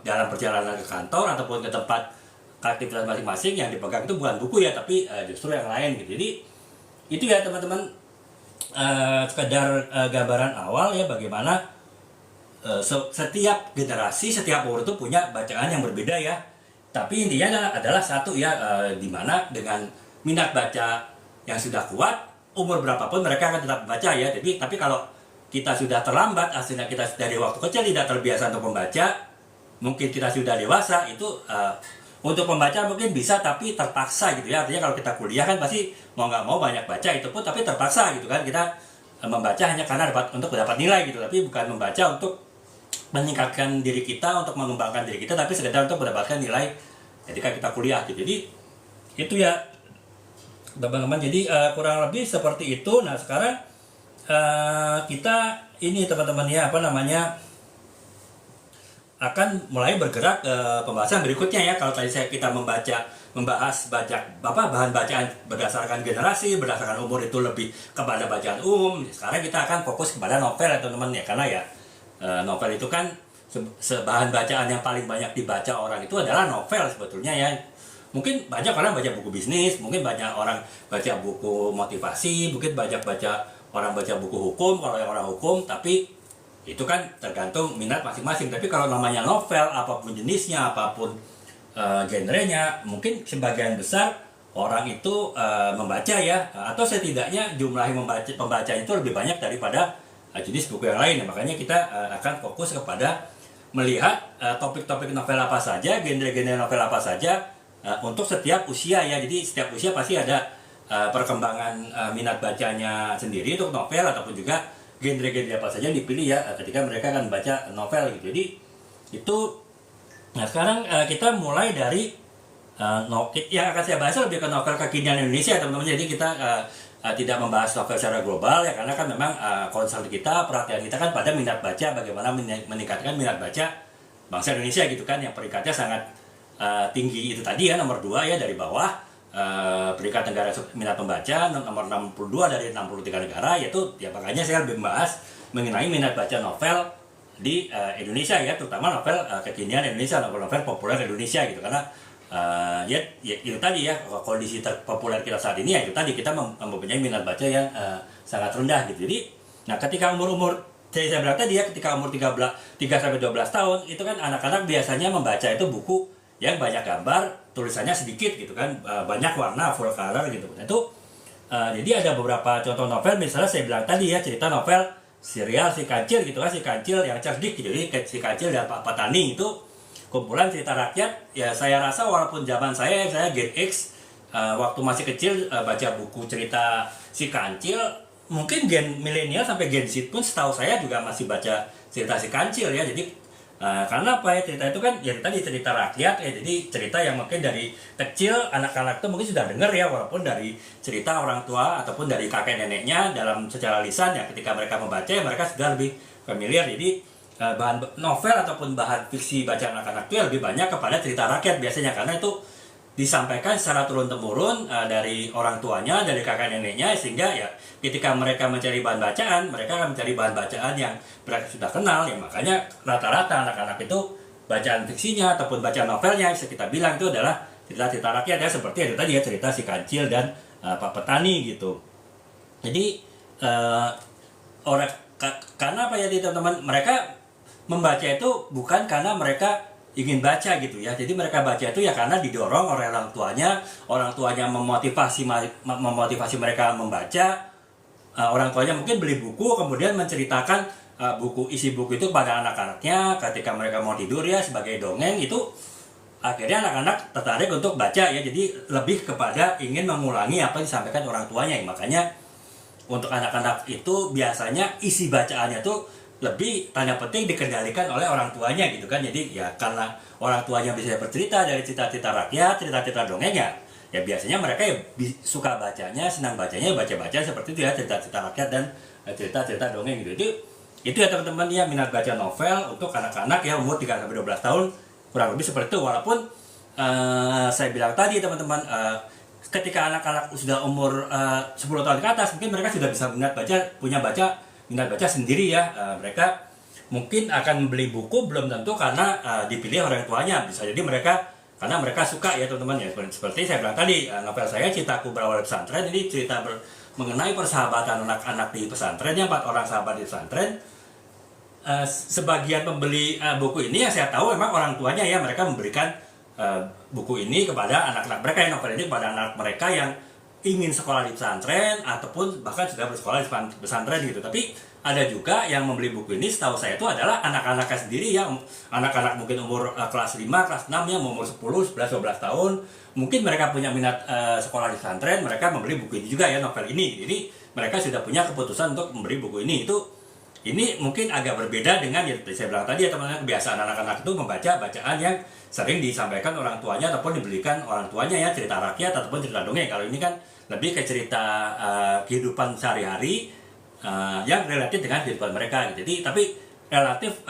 dalam perjalanan ke kantor ataupun ke tempat aktivitas masing-masing yang dipegang itu bukan buku ya, tapi justru yang lain gitu. Jadi itu ya teman-teman, sekedar gambaran awal ya bagaimana setiap generasi, setiap umur itu punya bacaan yang berbeda ya. Tapi intinya adalah satu ya, dimana dengan minat baca yang sudah kuat, umur berapapun mereka akan tetap membaca ya. Tapi kalau kita sudah terlambat, hasilnya kita dari waktu kecil tidak terbiasa untuk membaca, mungkin kita sudah dewasa itu untuk membaca mungkin bisa tapi terpaksa gitu ya. Artinya kalau kita kuliah kan pasti mau nggak mau banyak baca, itu pun tapi terpaksa gitu kan. Kita membaca hanya karena untuk mendapat nilai gitu, tapi bukan membaca untuk meningkatkan diri kita, untuk mengembangkan diri kita, tapi sekedar untuk mendapatkan nilai ketika kita kuliah gitu. Jadi itu ya teman-teman, jadi kurang lebih seperti itu. Nah sekarang kita ini teman-teman ya, apa namanya, akan mulai bergerak ke pembahasan berikutnya ya. Kalau tadi kita membahas bahan bacaan berdasarkan generasi, berdasarkan umur itu lebih kepada bacaan umum. Sekarang kita akan fokus kepada novel ya teman-teman ya, karena ya novel itu kan bahan bacaan yang paling banyak dibaca orang itu adalah novel sebetulnya ya. Mungkin banyak orang baca buku bisnis, mungkin banyak orang baca buku motivasi, mungkin banyak orang baca buku hukum kalau yang orang hukum, tapi itu kan tergantung minat masing-masing. Tapi kalau namanya novel, apapun jenisnya, apapun genrenya, mungkin sebagian besar orang itu membaca ya, atau setidaknya jumlah pembaca itu lebih banyak daripada jenis buku yang lain. Makanya kita akan fokus kepada melihat topik-topik novel apa saja, genre-genre novel apa saja untuk setiap usia ya. Jadi setiap usia pasti ada perkembangan minat bacanya sendiri untuk novel, ataupun juga genre-genre apa saja yang dipilih ya ketika mereka akan baca novel gitu. Jadi itu. Nah sekarang kita mulai dari yang akan saya bahas lebih ke novel kekinian Indonesia teman-teman. Jadi kita tidak membahas novel secara global ya, karena kan memang concern kita, perhatian kita kan pada minat baca, bagaimana meningkatkan minat baca bangsa Indonesia gitu kan, yang peringkatnya sangat tinggi itu tadi ya, nomor 2 ya dari bawah. Peringkat negara minat pembaca nomor 62 dari 63 negara, yaitu ya makanya saya lebih membahas mengenai minat baca novel di Indonesia ya, terutama novel kekinian Indonesia, novel-novel populer Indonesia gitu. Karena ya itu tadi ya, kondisi terpopuler kita saat ini ya itu tadi, kita mempunyai minat baca yang sangat rendah gitu. Jadi nah ketika umur saya bilang tadi ya, ketika umur 3 sampai 12 tahun itu kan anak-anak biasanya membaca itu buku yang banyak gambar, tulisannya sedikit gitu kan, banyak warna, full color gitu. Itu jadi ada beberapa contoh novel, misalnya saya bilang tadi ya, cerita novel serial Si Kancil gitu kan, Si Kancil yang cerdik gitu. Jadi Si Kancil dan Pak Petani itu kumpulan cerita rakyat ya. Saya rasa walaupun zaman saya Gen X, waktu masih kecil baca buku cerita Si Kancil, mungkin gen milenial sampai Gen Z pun setahu saya juga masih baca cerita Si Kancil ya. Jadi karena apa ya, cerita itu kan ya tadi cerita rakyat ya, jadi cerita yang mungkin dari kecil anak-anak itu mungkin sudah dengar ya, walaupun dari cerita orang tua ataupun dari kakek neneknya dalam secara lisan ya, ketika mereka membaca ya mereka sudah lebih familiar. Jadi bahan novel ataupun bahan fiksi bacaan anak-anak itu lebih banyak kepada cerita rakyat biasanya, karena itu disampaikan secara turun-temurun dari orang tuanya, dari kakek neneknya, sehingga ya ketika mereka mencari bahan bacaan, mereka akan mencari bahan bacaan yang mereka sudah kenal ya. Makanya rata-rata anak-anak itu bacaan fiksinya ataupun bacaan novelnya bisa kita bilang itu adalah cerita-cerita rakyat ya, seperti itu tadi ya, cerita Si Kancil dan Pak Petani gitu. Jadi karena apa ya teman-teman, mereka membaca itu bukan karena mereka ingin baca gitu ya. Jadi mereka baca itu ya karena didorong oleh orang tuanya memotivasi mereka membaca, orang tuanya mungkin beli buku kemudian menceritakan isi buku itu kepada anak-anaknya ketika mereka mau tidur ya sebagai dongeng. Itu akhirnya anak-anak tertarik untuk baca ya, jadi lebih kepada ingin mengulangi apa yang disampaikan orang tuanya. Makanya untuk anak-anak itu biasanya isi bacaannya tuh lebih tanda petik dikendalikan oleh orang tuanya gitu kan. Jadi ya karena orang tuanya bisa bercerita dari cerita-cerita rakyat, cerita-cerita dongeng ya biasanya mereka ya suka bacanya, senang bacanya, baca-baca seperti itu ya, cerita-cerita rakyat dan cerita-cerita dongeng gitu. Itu ya teman-teman ya, minat baca novel untuk anak-anak ya umur 3 sampai 12 tahun kurang lebih seperti itu. Walaupun saya bilang tadi teman-teman, ketika anak-anak sudah umur 10 tahun ke atas mungkin mereka sudah bisa minat baca sendiri ya. Mereka mungkin akan beli buku belum tentu karena dipilih orang tuanya, bisa jadi karena mereka suka ya teman-teman ya. Seperti saya bilang tadi, novel saya Cintaku Berawal di Pesantren ini cerita mengenai persahabatan anak-anak di pesantren, 4 orang sahabat di pesantren. Sebagian pembeli buku ini yang saya tahu memang orang tuanya ya, mereka memberikan buku ini kepada anak-anak mereka, novel ini kepada anak mereka yang ingin sekolah di pesantren ataupun bahkan sudah bersekolah di pesantren gitu. Tapi ada juga yang membeli buku ini, setahu saya itu adalah anak-anaknya sendiri ya, anak-anak mungkin umur kelas 5, kelas 6 ya, umur 10, 11, 12 tahun. Mungkin mereka punya minat sekolah di pesantren, mereka membeli buku ini juga ya, novel ini. Jadi mereka sudah punya keputusan untuk membeli buku ini. Ini mungkin agak berbeda dengan yang saya bilang tadi ya teman-teman, kebiasaan anak-anak itu membaca bacaan yang sering disampaikan orang tuanya ataupun dibelikan orang tuanya ya, cerita rakyat ataupun cerita dongeng. Kalau ini kan lebih ke cerita kehidupan sehari-hari yang relatif dengan kehidupan mereka gitu. Jadi tapi relatif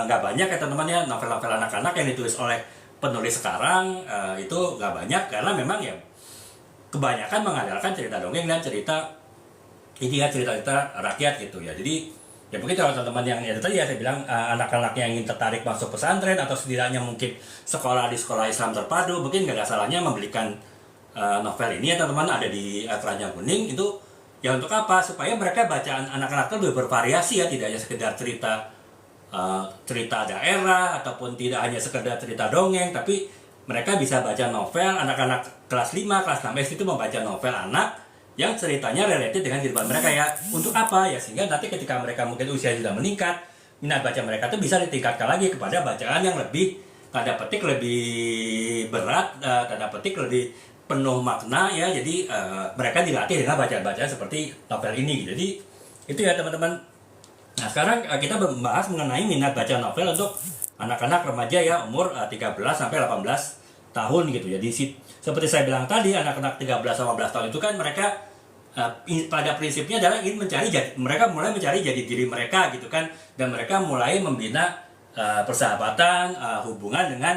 nggak banyak ya teman-teman ya, novel-novel anak-anak yang ditulis oleh penulis sekarang itu nggak banyak, karena memang ya kebanyakan mengandalkan cerita dongeng dan cerita rakyat gitu ya. Jadi ya mungkin kalau teman-teman yang tadi ya saya bilang anak-anak yang ingin tertarik masuk pesantren atau setidaknya mungkin sekolah di sekolah Islam terpadu, mungkin nggak ada salahnya membelikan novel ini ya teman-teman, ada di Keranjang Kuning. Itu ya untuk apa? Supaya mereka bacaan anak-anak itu lebih bervariasi ya, tidak hanya sekedar cerita daerah ataupun tidak hanya sekedar cerita dongeng, tapi mereka bisa baca novel. Anak-anak kelas 5, kelas 6 SD itu membaca novel anak yang ceritanya related dengan kehidupan mereka ya. Untuk apa ya? Sehingga nanti ketika mereka mungkin usia sudah meningkat, minat baca mereka itu bisa ditingkatkan lagi kepada bacaan yang lebih tanda petik lebih berat, tanda petik lebih penuh makna ya. Jadi mereka dilatih dengan bacaan-bacaan seperti novel ini. Jadi itu ya teman-teman. Nah sekarang kita membahas mengenai minat baca novel untuk anak-anak remaja ya, umur 13 sampai 18 tahun gitu. Jadi seperti saya bilang tadi, anak-anak 13-18 tahun itu kan mereka pada prinsipnya adalah ingin mereka mulai mencari jati diri mereka gitu kan, dan mereka mulai membina persahabatan, hubungan dengan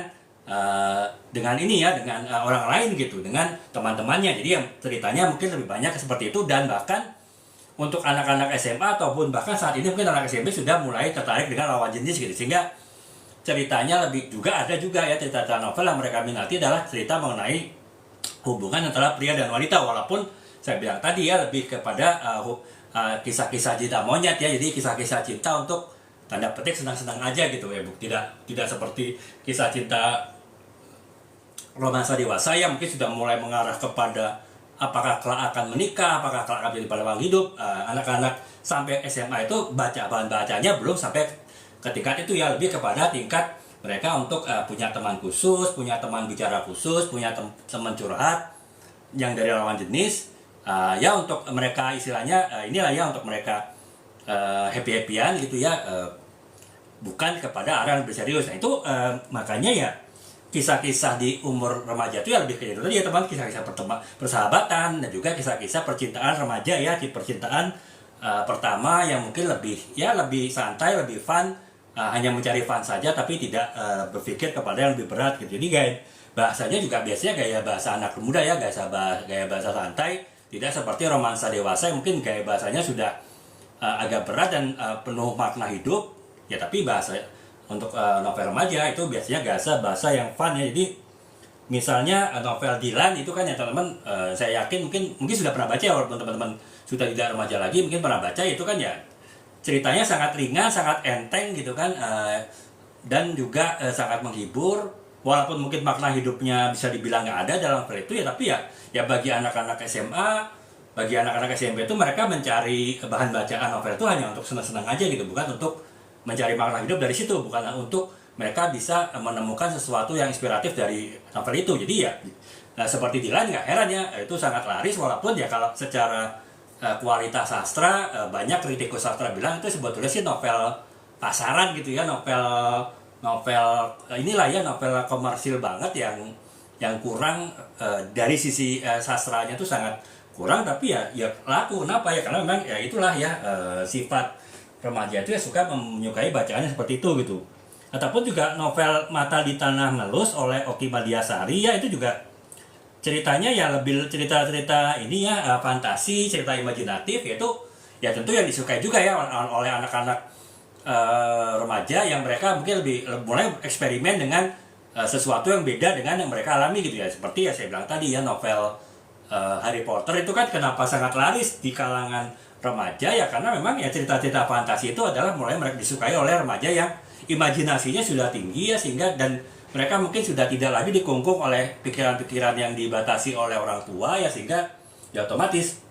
ini ya, dengan orang lain gitu, dengan teman-temannya. Jadi yang ceritanya mungkin lebih banyak seperti itu. Dan bahkan untuk anak-anak SMA ataupun bahkan saat ini mungkin anak SMP sudah mulai tertarik dengan lawan jenis gitu, sehingga ceritanya lebih juga ada juga ya, cerita novel yang mereka minati adalah cerita mengenai hubungan antara pria dan wanita. Walaupun saya bilang tadi ya, lebih kepada kisah-kisah cinta monyet ya, jadi kisah-kisah cinta untuk tanda petik senang-senang aja gitu ya, tidak seperti kisah cinta romansa dewasa yang mungkin sudah mulai mengarah kepada apakah kelak akan menikah, apakah kelak akan menjadi pasangan hidup. Anak-anak sampai SMA itu bahan bacanya belum sampai ke tingkat itu ya, lebih kepada tingkat mereka untuk punya teman khusus, punya teman bicara khusus, punya teman curhat yang dari lawan jenis ya, untuk mereka istilahnya inilah ya, untuk mereka happy-happyan gitu ya, bukan kepada arah yang lebih serius. Nah itu makanya ya kisah-kisah di umur remaja itu ya lebih kayak gitu tadi ya teman, kisah-kisah persahabatan dan juga kisah-kisah percintaan remaja ya, percintaan pertama yang mungkin lebih santai, lebih fun, hanya mencari fun saja tapi tidak berpikir kepada yang lebih berat gitu. Jadi gaya bahasanya juga biasanya gaya bahasa anak muda ya, gaya bahasa santai, tidak seperti romansa dewasa yang mungkin gaya bahasanya sudah agak berat dan penuh makna hidup ya. Tapi bahasa untuk novel remaja itu biasanya bahasa yang fun ya. Jadi misalnya novel Dylan itu kan ya teman-teman, saya yakin mungkin sudah pernah baca, walaupun teman-teman sudah tidak remaja lagi mungkin pernah baca. Itu kan ya ceritanya sangat ringan, sangat enteng gitu kan, dan juga sangat menghibur. Walaupun mungkin makna hidupnya bisa dibilang nggak ada dalam novel itu ya, tapi ya bagi anak-anak SMA bagi anak-anak SMP itu mereka mencari bahan bacaan novel itu hanya untuk senang-senang aja gitu, bukan untuk mencari makna hidup dari situ, bukan untuk mereka bisa menemukan sesuatu yang inspiratif dari novel itu. Jadi ya seperti Dilan, nggak heran ya itu sangat laris, walaupun ya kalau secara kualitas sastra, banyak kritikus sastra bilang itu sebetulnya sih novel pasaran gitu ya, novel novel inilah ya, novel komersil banget yang kurang, dari sisi sastranya itu sangat kurang, tapi ya laku. Kenapa ya? Karena memang ya itulah ya, sifat remaja itu ya suka menyukai bacaannya seperti itu gitu. Ataupun juga novel Mata di Tanah Melus oleh Oki Madiasari, ya itu juga ceritanya ya lebih cerita-cerita ini ya, fantasi, cerita imajinatif, yaitu ya tentu yang disukai juga ya oleh anak-anak remaja yang mereka mungkin lebih mulai eksperimen dengan sesuatu yang beda dengan yang mereka alami gitu ya. Seperti ya saya bilang tadi ya, novel Harry Potter itu kan kenapa sangat laris di kalangan remaja ya, karena memang ya cerita-cerita fantasi itu adalah mulai mereka disukai oleh remaja yang imajinasinya sudah tinggi ya, sehingga dan mereka mungkin sudah tidak lagi dikungkung oleh pikiran-pikiran yang dibatasi oleh orang tua ya, sehingga ya otomatis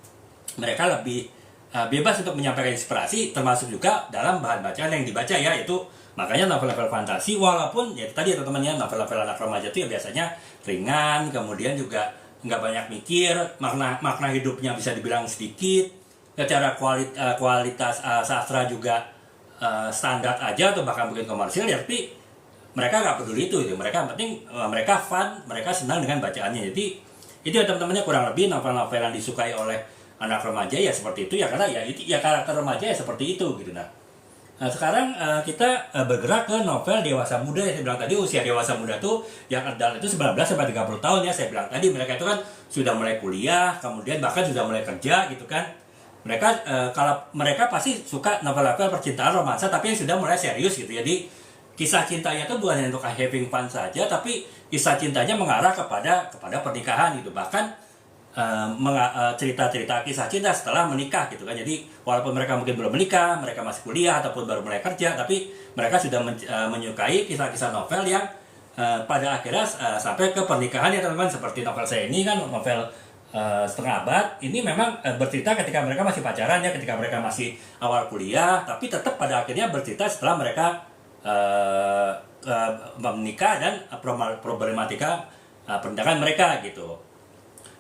mereka lebih bebas untuk menyampaikan inspirasi, termasuk juga dalam bahan bacaan yang dibaca ya. Itu makanya novel-novel fantasi, walaupun ya tadi ya teman-teman, novel-novel anak remaja itu ya biasanya ringan, kemudian juga nggak banyak mikir, makna hidupnya bisa dibilang sedikit, secara kualitas sastra juga standar aja atau bahkan mungkin komersil ya, tapi mereka nggak peduli itu gitu. Mereka yang penting mereka fun, mereka senang dengan bacaannya. Jadi itu ya teman-temannya, kurang lebih novel-novel yang disukai oleh anak remaja ya seperti itu ya, karena ya itu ya karakter remaja ya seperti itu gitu. Nah sekarang kita bergerak ke novel dewasa muda ya. Saya bilang tadi usia dewasa muda tuh yang adult itu 19 sampai 30 tahun ya. Saya bilang tadi mereka itu kan sudah mulai kuliah, kemudian bahkan sudah mulai kerja gitu kan. Mereka kalau mereka pasti suka novel-novel percintaan, romansa, tapi yang sudah mulai serius gitu. Jadi kisah cintanya itu bukan hanya untuk having fun saja, tapi kisah cintanya mengarah kepada pernikahan gitu. Bahkan cerita-cerita kisah cinta setelah menikah gitu kan. Jadi walaupun mereka mungkin belum menikah, mereka masih kuliah ataupun baru mulai kerja, tapi mereka sudah menyukai kisah-kisah novel yang pada akhirnya sampai ke pernikahan ya teman-teman. Seperti novel saya ini kan novel Setengah Abad, ini memang bercerita ketika mereka masih pacaran ya, ketika mereka masih awal kuliah, tapi tetap pada akhirnya bercerita setelah mereka menikah dan problematika pernikahan mereka gitu.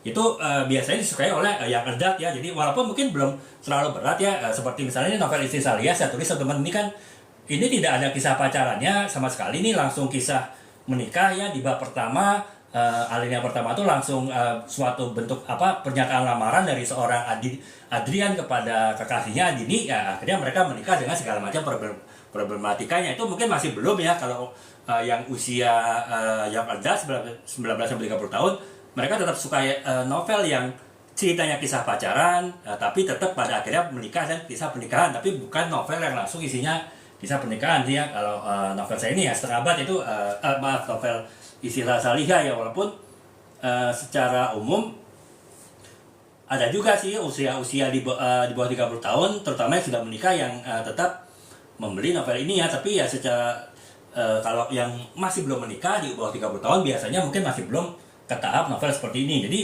Itu biasanya disukai oleh yang adult ya. Jadi walaupun mungkin belum terlalu berat ya, seperti misalnya novel Istri Salia saya tulis teman-teman, ini kan ini tidak ada kisah pacarannya sama sekali, ini langsung kisah menikah ya. Di bab pertama, alinea pertama itu langsung suatu bentuk pernyataan lamaran dari seorang Adrian kepada kekasihnya Adini ya. Akhirnya mereka menikah dengan segala macam problematikanya. Itu mungkin masih belum ya kalau yang usia yang adult 19 sampai 30 tahun, mereka tetap suka novel yang ceritanya kisah pacaran, tapi tetap pada akhirnya menikah dan kisah pernikahan, tapi bukan novel yang langsung isinya kisah pernikahan ya. Kalau novel saya ini ya Setengah Abad itu novel Istilah Salihah ya, walaupun secara umum ada juga sih usia di bawah 30 tahun terutama yang sudah menikah yang tetap membeli novel ini ya. Tapi ya secara kalau yang masih belum menikah di bawah 30 tahun biasanya mungkin masih belum ke tahap novel seperti ini. Jadi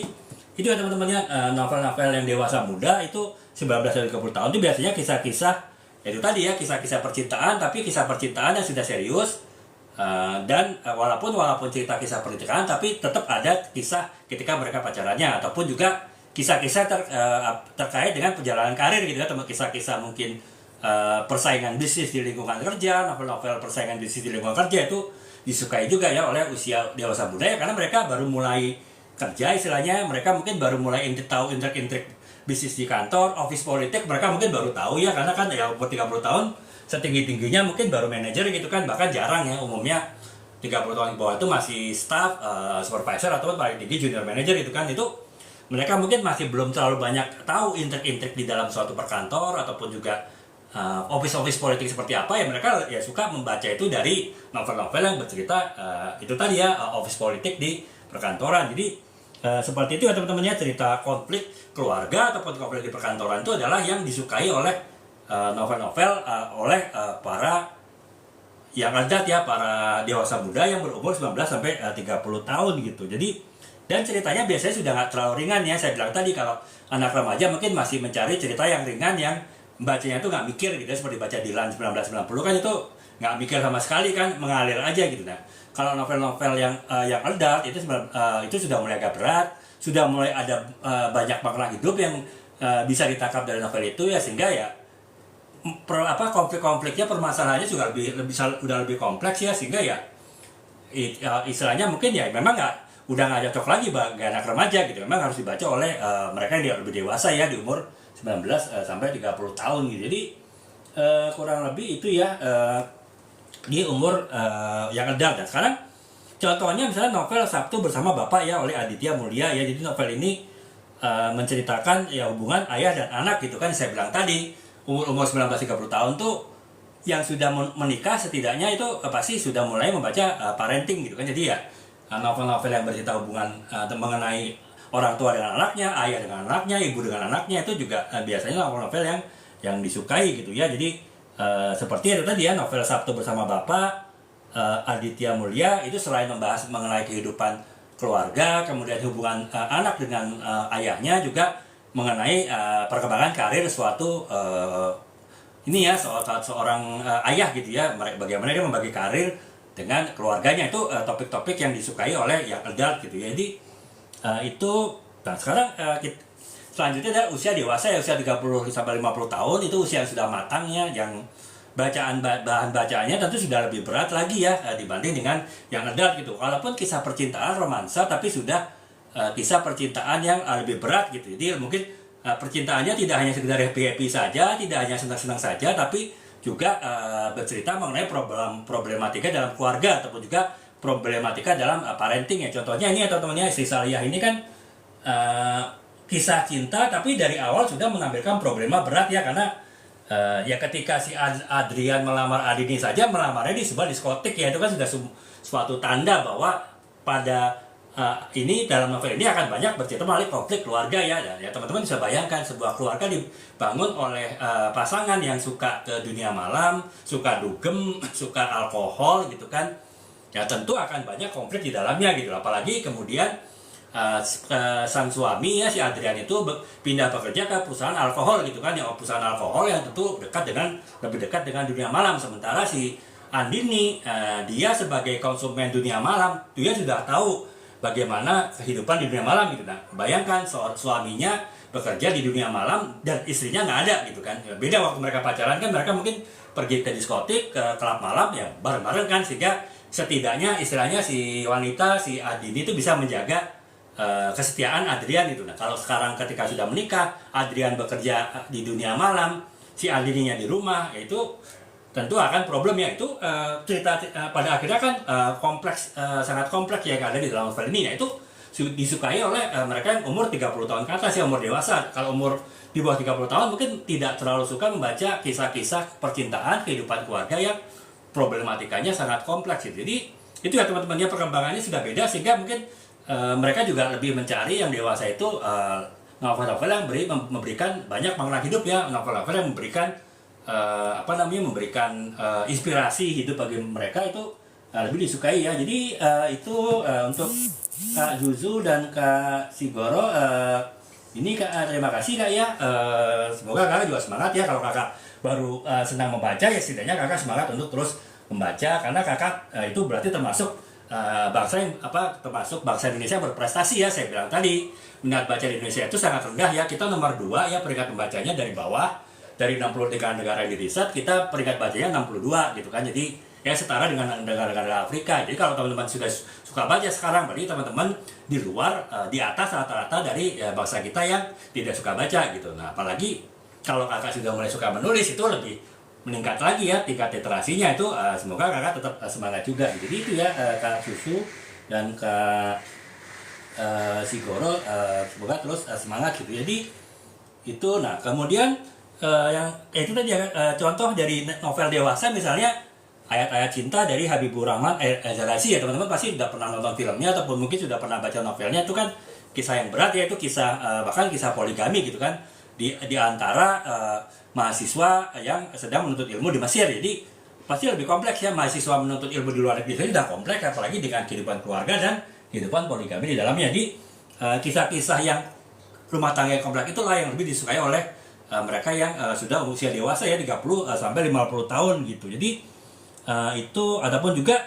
itu ya teman-temannya, novel-novel yang dewasa muda itu 19 sampai 30 tahun itu biasanya kisah-kisah itu tadi ya, kisah-kisah percintaan, tapi kisah percintaan yang sudah serius, dan walaupun cerita kisah pernikahan, tapi tetap ada kisah ketika mereka pacarannya, ataupun juga kisah-kisah terkait dengan perjalanan karir gitu ya, teman, kisah-kisah mungkin persaingan bisnis di lingkungan kerja. Novel-novel persaingan bisnis di lingkungan kerja itu disukai juga ya oleh usia dewasa muda ya, karena mereka baru mulai kerja istilahnya, mereka mungkin baru mulai tahu intrik-intrik bisnis di kantor, office politik mereka mungkin baru tahu ya, karena kan ya umur 30 tahun setinggi-tingginya mungkin baru manajer gitu kan, bahkan jarang ya, umumnya 30 tahun di bawah itu masih staff, supervisor atau paling tinggi junior manager gitu kan. Itu mereka mungkin masih belum terlalu banyak tahu intrik-intrik di dalam suatu perkantor ataupun juga office politik seperti apa ya. Mereka ya suka membaca itu dari novel-novel yang bercerita itu tadi ya, office politik di perkantoran. Jadi seperti itu ya teman-temannya, cerita konflik keluarga ataupun konflik di perkantoran itu adalah yang disukai oleh novel-novel oleh para yang adat ya, para dewasa muda yang berumur 19 sampai 30 tahun gitu. Jadi Dan ceritanya biasanya sudah nggak terlalu ringan ya. Saya bilang tadi kalau anak remaja mungkin masih mencari cerita yang ringan yang bacanya itu nggak mikir gitu, seperti baca Dylan 1990 kan itu nggak mikir sama sekali kan, mengalir aja gitu. Nah kalau novel-novel yang adult itu sudah mulai agak berat, sudah mulai ada banyak makna hidup yang bisa ditangkap dari novel itu ya, sehingga ya konflik-konfliknya, permasalahannya juga udah lebih kompleks ya, sehingga ya istilahnya mungkin ya memang udah nggak cocok lagi bagi anak remaja gitu. Memang harus dibaca oleh mereka yang lebih dewasa ya, di umur 19 sampai 30 tahun gitu. Jadi kurang lebih itu ya di umur yang adult. Dan sekarang contohnya misalnya novel Sabtu Bersama Bapak ya oleh Aditya Mulia ya. Jadi novel ini menceritakan ya hubungan ayah dan anak gitu kan. Saya bilang tadi umur 19-30 tahun tuh yang sudah menikah setidaknya itu pasti sudah mulai membaca parenting gitu kan. Jadi ya novel-novel yang bercerita hubungan mengenai orang tua dengan anaknya, ayah dengan anaknya, ibu dengan anaknya, itu juga biasanya novel-novel yang disukai gitu ya. Jadi seperti itu tadi ya, novel Sabtu Bersama Bapak Aditya Mulia itu selain membahas mengenai kehidupan keluarga, kemudian hubungan anak dengan ayahnya, juga mengenai perkembangan karir suatu ini ya seorang ayah gitu ya, bagaimana dia membagi karir dengan keluarganya. Itu topik-topik yang disukai oleh yang adult gitu ya. Jadi itu. Nah sekarang selanjutnya adalah usia dewasa ya, usia 30-50 tahun, itu usia yang sudah matang ya, yang bahan bacaannya tentu sudah lebih berat lagi ya dibanding dengan yang adult gitu. Walaupun kisah percintaan romansa, tapi sudah kisah percintaan yang lebih berat gitu. Jadi mungkin percintaannya tidak hanya sekedar happy-happy saja, tidak hanya senang-senang saja, tapi juga bercerita mengenai problematika dalam keluarga ataupun juga problematika dalam parenting ya. Contohnya ini ya teman-temannya, Istri Salihah ini kan kisah cinta tapi dari awal sudah menampilkan problema berat ya, karena ya ketika si Adrian melamar Adini saja, melamarnya di sebuah diskotik ya, itu kan sudah suatu tanda bahwa pada ini dalam novel ini akan banyak bercerita mengenai konflik keluarga ya. Ya teman-teman bisa bayangkan sebuah keluarga dibangun oleh pasangan yang suka ke dunia malam, suka dugem, suka alkohol gitu kan. Ya tentu akan banyak konflik di dalamnya gitu. Apalagi kemudian sang suami ya, si Adrian itu pindah bekerja ke perusahaan alkohol gitu kan, yang perusahaan alkohol yang tentu lebih dekat dengan dunia malam. Sementara si Andini dia sebagai konsumen dunia malam, dia sudah tahu bagaimana kehidupan di dunia malam gitu. Nah bayangkan suaminya bekerja di dunia malam dan istrinya nggak ada gitu kan. Beda waktu mereka pacaran kan, mereka mungkin pergi ke diskotik, ke klub malam ya bareng-bareng kan, sehingga setidaknya istilahnya si wanita, si Adini itu bisa menjaga kesetiaan Adrian itu. Nah kalau sekarang ketika sudah menikah, Adrian bekerja di dunia malam, si Adininya di rumah, itu tentu akan problem ya. Itu cerita pada akhirnya kan kompleks, sangat kompleks ya, yang ada di dalam novel ini. Itu disukai oleh mereka yang umur 30 tahun ke atas ya, umur dewasa. Kalau umur di bawah 30 tahun mungkin tidak terlalu suka membaca kisah-kisah percintaan, kehidupan keluarga yang problematikanya sangat kompleks gitu. Jadi itu ya teman-temannya, perkembangannya sudah beda, sehingga mungkin mereka juga lebih mencari yang dewasa itu novel-novel yang memberikan banyak makna hidup ya, novel-novel yang memberikan memberikan inspirasi hidup bagi mereka, itu lebih disukai ya. Jadi itu untuk Kak Zuzu dan Kak Sigoro, ini Kak, terima kasih Kak ya. Semoga Kakak juga semangat ya. Kalau Kakak baru senang membaca ya, setidaknya Kakak semangat untuk terus membaca, karena Kakak itu berarti termasuk termasuk bangsa Indonesia yang berprestasi ya. Saya bilang tadi, minat baca di Indonesia itu sangat rendah ya. Kita nomor 2 ya peringkat pembacanya dari bawah. Dari 63 negara yang di riset, kita peringkat bacanya 62 gitu kan. Jadi ya setara dengan negara-negara Afrika. Jadi kalau teman-teman sudah suka baca sekarang, berarti teman-teman di luar, di atas rata-rata dari bangsa kita yang tidak suka baca gitu. Nah apalagi kalau Kakak sudah mulai suka menulis, itu lebih meningkat lagi ya tingkat literasinya itu. Semoga Kakak tetap semangat juga. Jadi itu ya Kak Susu dan Kak Sigoro, semoga terus semangat gitu. Jadi itu. Nah kemudian yang itu tadi contoh dari novel dewasa, misalnya Ayat-Ayat Cinta dari Habibur Rahman Zarasi ya, teman-teman pasti sudah pernah nonton filmnya ataupun mungkin sudah pernah baca novelnya. Itu kan kisah yang berat ya, itu kisah bahkan kisah poligami gitu kan, di antara mahasiswa yang sedang menuntut ilmu di Mesir. Jadi pasti lebih kompleks ya, mahasiswa menuntut ilmu di luar negeri itu sudah kompleks, apalagi dengan kehidupan keluarga dan kehidupan poligami di dalamnya. Jadi kisah-kisah yang rumah tangga yang kompleks itulah yang lebih disukai oleh mereka yang sudah usia dewasa ya 30 sampai 50 tahun gitu. Jadi itu ataupun juga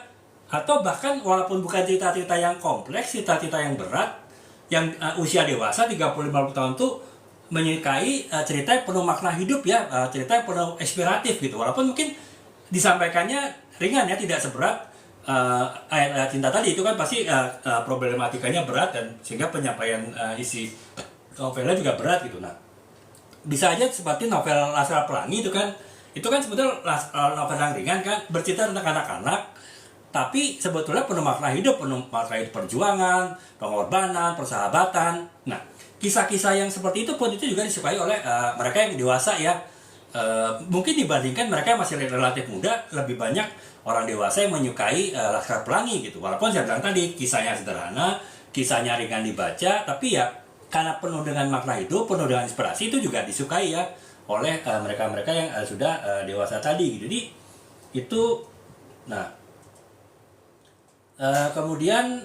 atau bahkan walaupun bukan cerita-cerita yang kompleks, cerita-cerita yang berat yang usia dewasa 30-50 tahun tuh menyukai cerita yang penuh makna hidup ya, cerita yang penuh inspiratif gitu. Walaupun mungkin disampaikannya ringan ya, tidak seberat ayat-ayat cinta tadi, itu kan pasti problematikanya berat dan sehingga penyampaian isi novelnya juga berat gitu. Nah, bisa aja seperti novel Laskar Pelangi itu kan sebetulnya novel yang ringan kan, bercerita tentang anak-anak, tapi sebetulnya penuh makna hidup perjuangan, pengorbanan, persahabatan. Nah, kisah-kisah yang seperti itu pun itu juga disukai oleh mereka yang dewasa ya. Mungkin dibandingkan mereka yang masih relatif muda, lebih banyak orang dewasa yang menyukai Laskar Pelangi gitu. Walaupun saya bilang tadi kisahnya sederhana, kisahnya ringan dibaca, tapi ya karena penuh dengan makna hidup, penuh dengan inspirasi, itu juga disukai ya oleh mereka-mereka yang sudah dewasa tadi. Jadi itu, nah kemudian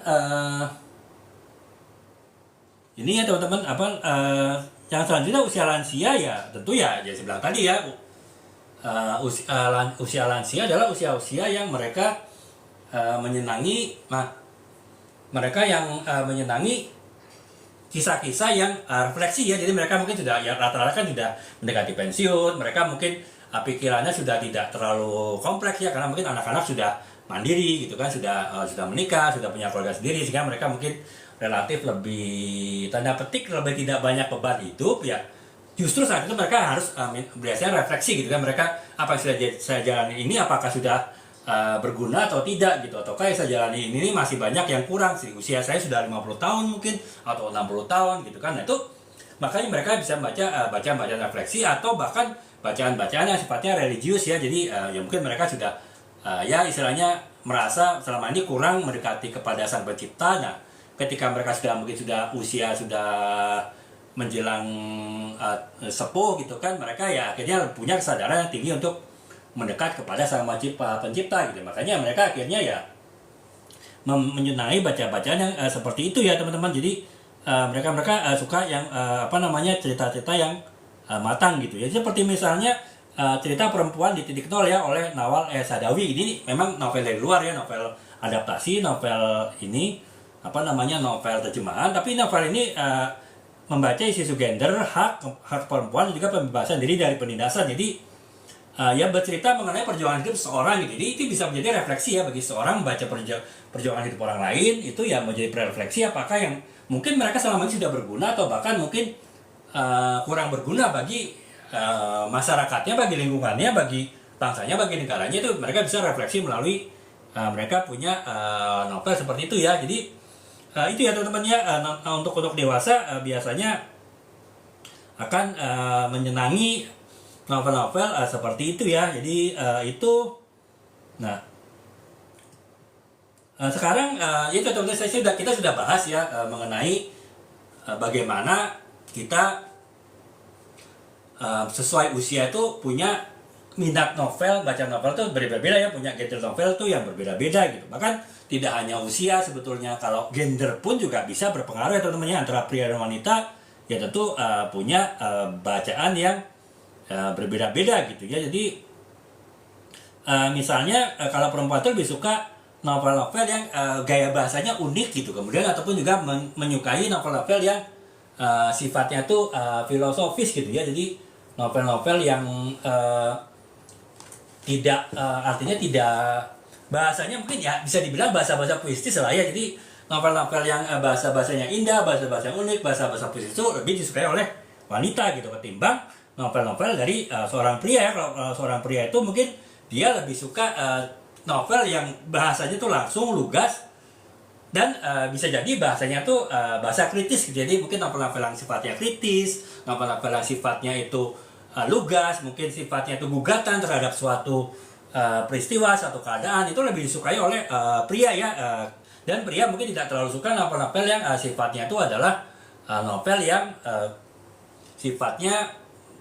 ini ya teman-teman, yang selanjutnya usia lansia ya tentu ya saya bilang tadi ya, usia lansia adalah usia-usia yang mereka menyenangi, mereka yang menyenangi kisah-kisah yang refleksi ya. Jadi mereka mungkin sudah ya rata-rata kan sudah mendekati pensiun, mereka mungkin pikirannya sudah tidak terlalu kompleks ya, karena mungkin anak-anak sudah mandiri gitu kan, sudah menikah, sudah punya keluarga sendiri, sehingga mereka mungkin relatif lebih tanda petik lebih tidak banyak beban hidup ya. Justru saat itu mereka harus biasanya refleksi gitu kan, mereka apa yang sudah saya jalani ini apakah sudah berguna atau tidak gitu, ataukah yang saya jalani ini masih banyak yang kurang sih, usia saya sudah 50 tahun mungkin atau 60 tahun gitu kan. Nah, itu makanya mereka bisa baca bacaan refleksi atau bahkan bacaan-bacaan yang sifatnya religius ya. Jadi ya mungkin mereka sudah ya istilahnya merasa selama ini kurang mendekati kepada Sang Pencipta. Nah, ketika mereka mungkin sudah usia sudah menjelang sepuh gitu kan, mereka ya akhirnya punya kesadaran yang tinggi untuk mendekat kepada Sang Pencipta gitu. Makanya mereka akhirnya ya menyenangi baca-bacaan yang seperti itu ya teman-teman. Jadi mereka suka yang cerita-cerita yang matang gitu ya. Seperti misalnya cerita Perempuan di Titik Nol ya oleh Nawal Sadawi. Ini memang novel dari luar ya, novel adaptasi, novel ini novel terjemahan, tapi novel ini membaca isu gender, hak perempuan, juga pembebasan diri dari penindasan. Jadi ya bercerita mengenai perjuangan hidup seseorang gitu. Jadi itu bisa menjadi refleksi ya bagi seorang membaca perjuangan hidup orang lain, itu ya menjadi refleksi apakah yang mungkin mereka selama ini sudah berguna atau bahkan mungkin kurang berguna bagi masyarakatnya, bagi lingkungannya, bagi bangsanya, bagi negaranya. Itu mereka bisa refleksi melalui mereka punya novel seperti itu ya. Jadi itu ya teman-teman ya, untuk dewasa biasanya akan menyenangi novel-novel seperti itu ya. Jadi itu, nah sekarang itu teman-teman kita sudah bahas ya mengenai bagaimana kita sesuai usia itu punya minat novel, baca novel itu berbeda-beda ya, punya genre novel tuh yang berbeda-beda gitu. Bahkan tidak hanya usia sebetulnya, kalau gender pun juga bisa berpengaruh ya teman-teman ya, antara pria dan wanita ya tentu punya bacaan yang berbeda-beda gitu ya. Jadi misalnya kalau perempuan itu lebih suka novel-novel yang gaya bahasanya unik gitu, kemudian ataupun juga menyukai novel-novel yang sifatnya tuh filosofis gitu ya. Jadi novel-novel yang artinya tidak bahasanya mungkin ya bisa dibilang bahasa-bahasa puitis lah ya. Jadi novel-novel yang bahasa-bahasanya indah, bahasa-bahasa yang unik, bahasa-bahasa puitis itu lebih disukai oleh wanita gitu ketimbang novel-novel dari seorang pria ya. Kalau seorang pria itu mungkin dia lebih suka novel yang bahasanya tuh langsung lugas dan bisa jadi bahasanya tuh bahasa kritis gitu. Jadi mungkin novel-novel yang sifatnya kritis, novel-novel yang sifatnya itu lugas, mungkin sifatnya itu gugatan terhadap suatu peristiwa, suatu keadaan, itu lebih disukai oleh pria ya. Dan pria mungkin tidak terlalu suka novel-novel yang sifatnya itu adalah novel yang sifatnya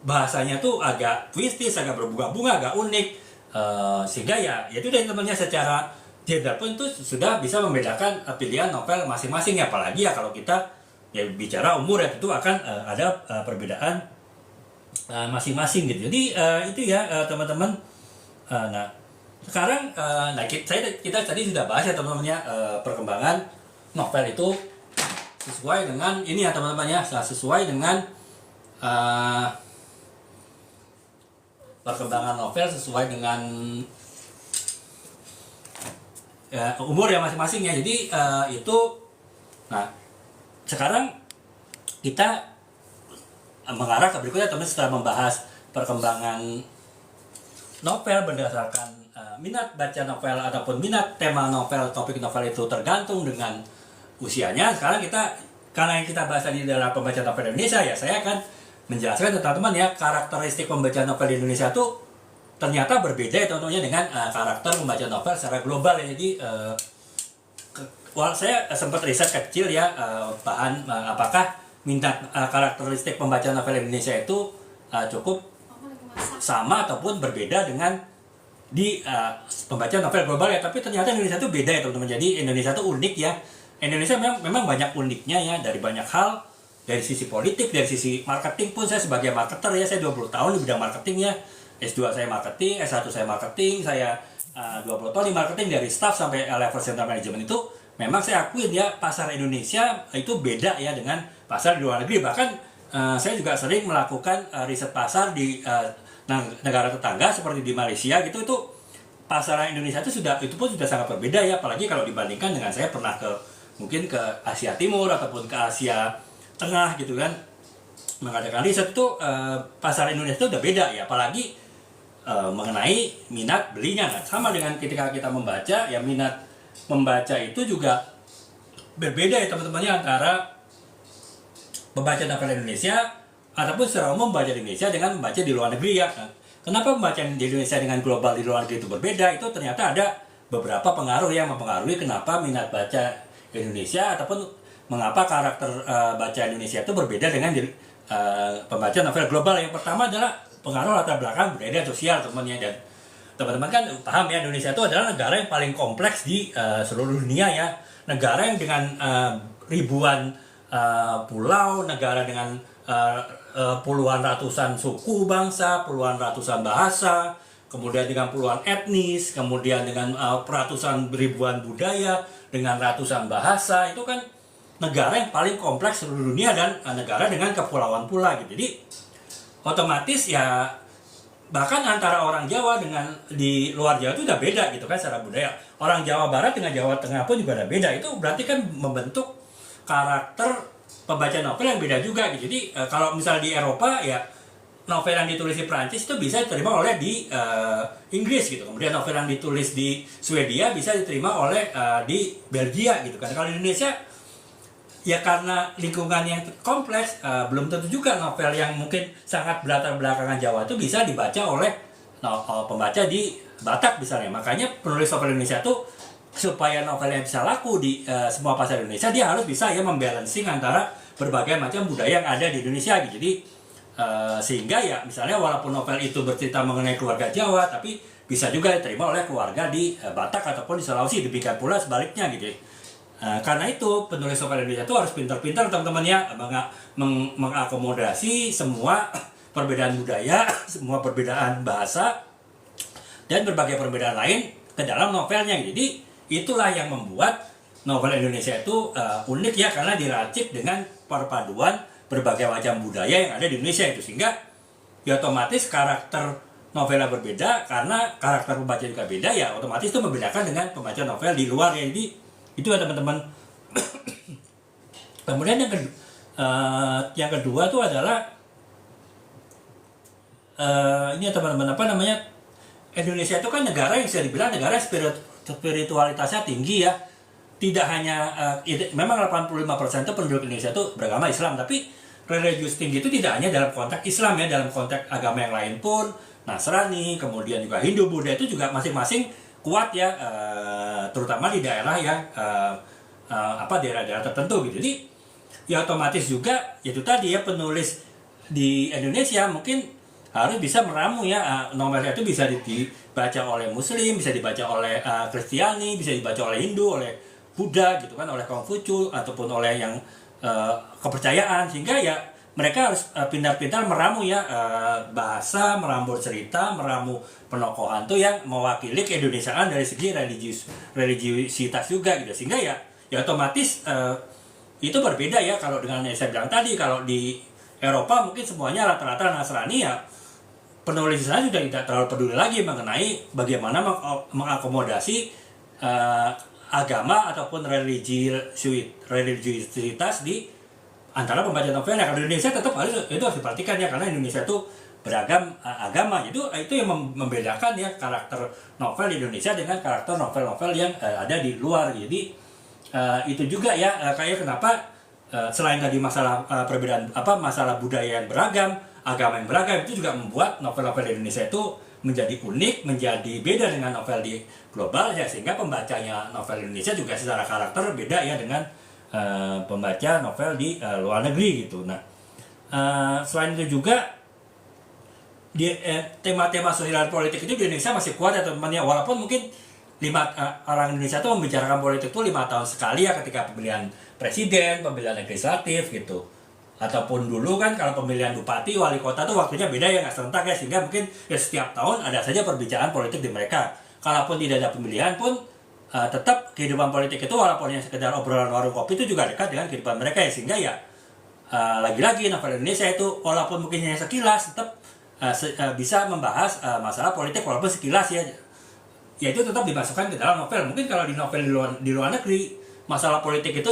bahasanya tuh agak puitis, agak berbunga-bunga, agak unik, sehingga ya itu dari temannya secara genre pun itu sudah bisa membedakan pilihan novel masing-masing ya, apalagi ya kalau kita ya bicara umur ya tentu akan ada perbedaan masing-masing gitu. Jadi itu ya teman-teman. Nah sekarang kita tadi sudah bahas ya teman-teman ya, perkembangan novel itu sesuai dengan ini ya teman-teman ya, sesuai dengan perkembangan novel sesuai dengan umur ya masing-masing ya. Jadi itu. Nah sekarang kita mengarah ke berikutnya teman, setelah membahas perkembangan novel berdasarkan minat baca novel ataupun minat tema novel, topik novel itu tergantung dengan usianya. Sekarang kita, karena yang kita bahas tadi adalah pembaca novel Indonesia ya, saya akan menjelaskan ke teman-teman ya, karakteristik pembaca novel di Indonesia itu ternyata berbeda ya tentunya dengan karakter pembaca novel secara global ya. Jadi saya sempat riset kecil ya, bahan apakah minat karakteristik pembaca novel Indonesia itu cukup sama ataupun berbeda dengan di pembaca novel global ya. Tapi ternyata Indonesia itu beda ya teman-teman. Jadi Indonesia itu unik ya. Indonesia memang banyak uniknya ya, dari banyak hal, dari sisi politik, dari sisi marketing pun. Saya sebagai marketer ya, saya 20 tahun di bidang marketing ya. S2 saya marketing, S1 saya marketing, saya 20 tahun di marketing, dari staff sampai level central management. Itu memang saya akuin ya, pasar Indonesia itu beda ya dengan pasar di luar negeri. Bahkan saya juga sering melakukan riset pasar di negara tetangga seperti di Malaysia gitu. Itu pasar Indonesia itu pun sudah sangat berbeda ya, apalagi kalau dibandingkan dengan saya pernah mungkin ke Asia Timur ataupun ke Asia Tengah gitu kan, mengadakan riset itu pasar Indonesia itu udah beda ya, apalagi mengenai minat belinya. Nah, sama dengan ketika kita membaca ya, minat membaca itu juga berbeda ya teman-temannya, antara membaca novel Indonesia ataupun secara umum membaca di Indonesia dengan membaca di luar negeri ya. Nah, kenapa membaca di Indonesia dengan global di luar negeri itu berbeda? Itu ternyata ada beberapa pengaruh yang mempengaruhi kenapa minat baca Indonesia ataupun mengapa karakter baca Indonesia itu berbeda dengan pembaca novel global. Yang pertama adalah pengaruh latar belakang budaya dan sosial teman-teman. Dan teman-teman kan paham ya, Indonesia itu adalah negara yang paling kompleks di seluruh dunia ya. Negara yang dengan ribuan pulau, negara dengan puluhan ratusan suku bangsa, puluhan ratusan bahasa, kemudian dengan puluhan etnis, kemudian dengan ratusan ribuan budaya, dengan ratusan bahasa. Itu kan negara yang paling kompleks seluruh dunia dan negara dengan kepulauan pula gitu. Jadi otomatis ya, bahkan antara orang Jawa dengan di luar Jawa itu udah beda gitu kan secara budaya. Orang Jawa Barat dengan Jawa Tengah pun juga udah beda. Itu berarti kan membentuk karakter pembaca novel yang beda juga gitu. Jadi kalau misalnya di Eropa ya, novel yang ditulis di Prancis itu bisa diterima oleh di Inggris gitu. Kemudian novel yang ditulis di Swedia bisa diterima oleh di Belgia gitu kan. Kalau di Indonesia ya, karena lingkungan yang kompleks, belum tentu juga novel yang mungkin sangat berlatar belakangan Jawa itu bisa dibaca oleh pembaca di Batak misalnya. Makanya penulis novel Indonesia itu, supaya novelnya bisa laku di semua pasar Indonesia, dia harus bisa ya membalancing antara berbagai macam budaya yang ada di Indonesia gitu. Jadi sehingga ya misalnya walaupun novel itu bercerita mengenai keluarga Jawa, tapi bisa juga diterima oleh keluarga di Batak ataupun di Sulawesi, demikian pula sebaliknya gitu. Karena itu penulis novel Indonesia itu harus pintar-pintar teman-teman ya, mengakomodasi semua perbedaan budaya, semua perbedaan bahasa, dan berbagai perbedaan lain ke dalam novelnya. Jadi itulah yang membuat novel Indonesia itu unik ya, karena diracik dengan perpaduan berbagai macam budaya yang ada di Indonesia itu, sehingga ya otomatis karakter novelnya berbeda, karena karakter pembaca juga beda ya, otomatis itu membedakan dengan pembaca novel di luar ya. Jadi itu ya teman-teman. Kemudian yang kedua itu adalah ini ya teman-teman, apa namanya, Indonesia itu kan negara yang bisa dibilang negara spiritualitasnya tinggi ya. Tidak hanya memang 85% itu penduduk Indonesia itu beragama Islam, tapi religius tinggi itu tidak hanya dalam konteks Islam ya, dalam konteks agama yang lain pun, Nasrani, kemudian juga Hindu, Buddha itu juga masing-masing kuat ya, terutama di daerah yang daerah-daerah tertentu gitu. Jadi ya otomatis juga itu tadi ya, penulis di Indonesia mungkin harus bisa meramu ya, novelnya itu bisa dibaca oleh Muslim, bisa dibaca oleh Kristiani, bisa dibaca oleh Hindu, oleh Buddha gitu kan, oleh Konghucu ataupun oleh yang kepercayaan, sehingga ya mereka harus pintar-pintar meramu ya, bahasa, meramu cerita, meramu penokohan tuh yang mewakili keindonesiaan dari segi religiusitas juga gitu, sehingga ya otomatis itu berbeda ya. Kalau dengan yang saya bilang tadi, kalau di Eropa mungkin semuanya rata-rata Nasrani, ya penulis di sana sudah tidak terlalu peduli lagi mengenai bagaimana mengakomodasi agama ataupun religiusitas di antara pembaca novelnya. Kalau di Indonesia tetap itu harus diperhatikan ya, karena Indonesia itu beragam agama. Itu yang membedakan ya karakter novel di Indonesia dengan karakter novel-novel yang ada di luar. Jadi itu juga ya kayak kenapa selain tadi masalah perbedaan masalah budaya yang beragam, agama yang beragam, itu juga membuat novel-novel di Indonesia itu menjadi unik, menjadi beda dengan novel di global ya, sehingga pembacanya novel Indonesia juga secara karakter beda ya dengan pembaca novel di luar negeri gitu. Nah, selain itu juga di tema-tema sosial politik itu di Indonesia masih kuat ya teman-teman ya, walaupun mungkin orang Indonesia itu membicarakan politik itu 5 tahun sekali ya, ketika pemilihan presiden, pemilihan legislatif gitu, ataupun dulu kan kalau pemilihan bupati, wali kota tuh waktunya beda ya, nggak serentak ya, sehingga mungkin ya setiap tahun ada saja perbicaraan politik di mereka. Kalaupun tidak ada pemilihan pun tetap kehidupan politik itu walaupun yang sekedar obrolan warung kopi itu juga dekat dengan kehidupan mereka ya, sehingga ya lagi-lagi novel Indonesia itu walaupun mungkin hanya sekilas tetap bisa membahas masalah politik walaupun sekilas ya itu tetap dimasukkan ke dalam novel. Mungkin kalau di novel di luar negeri masalah politik itu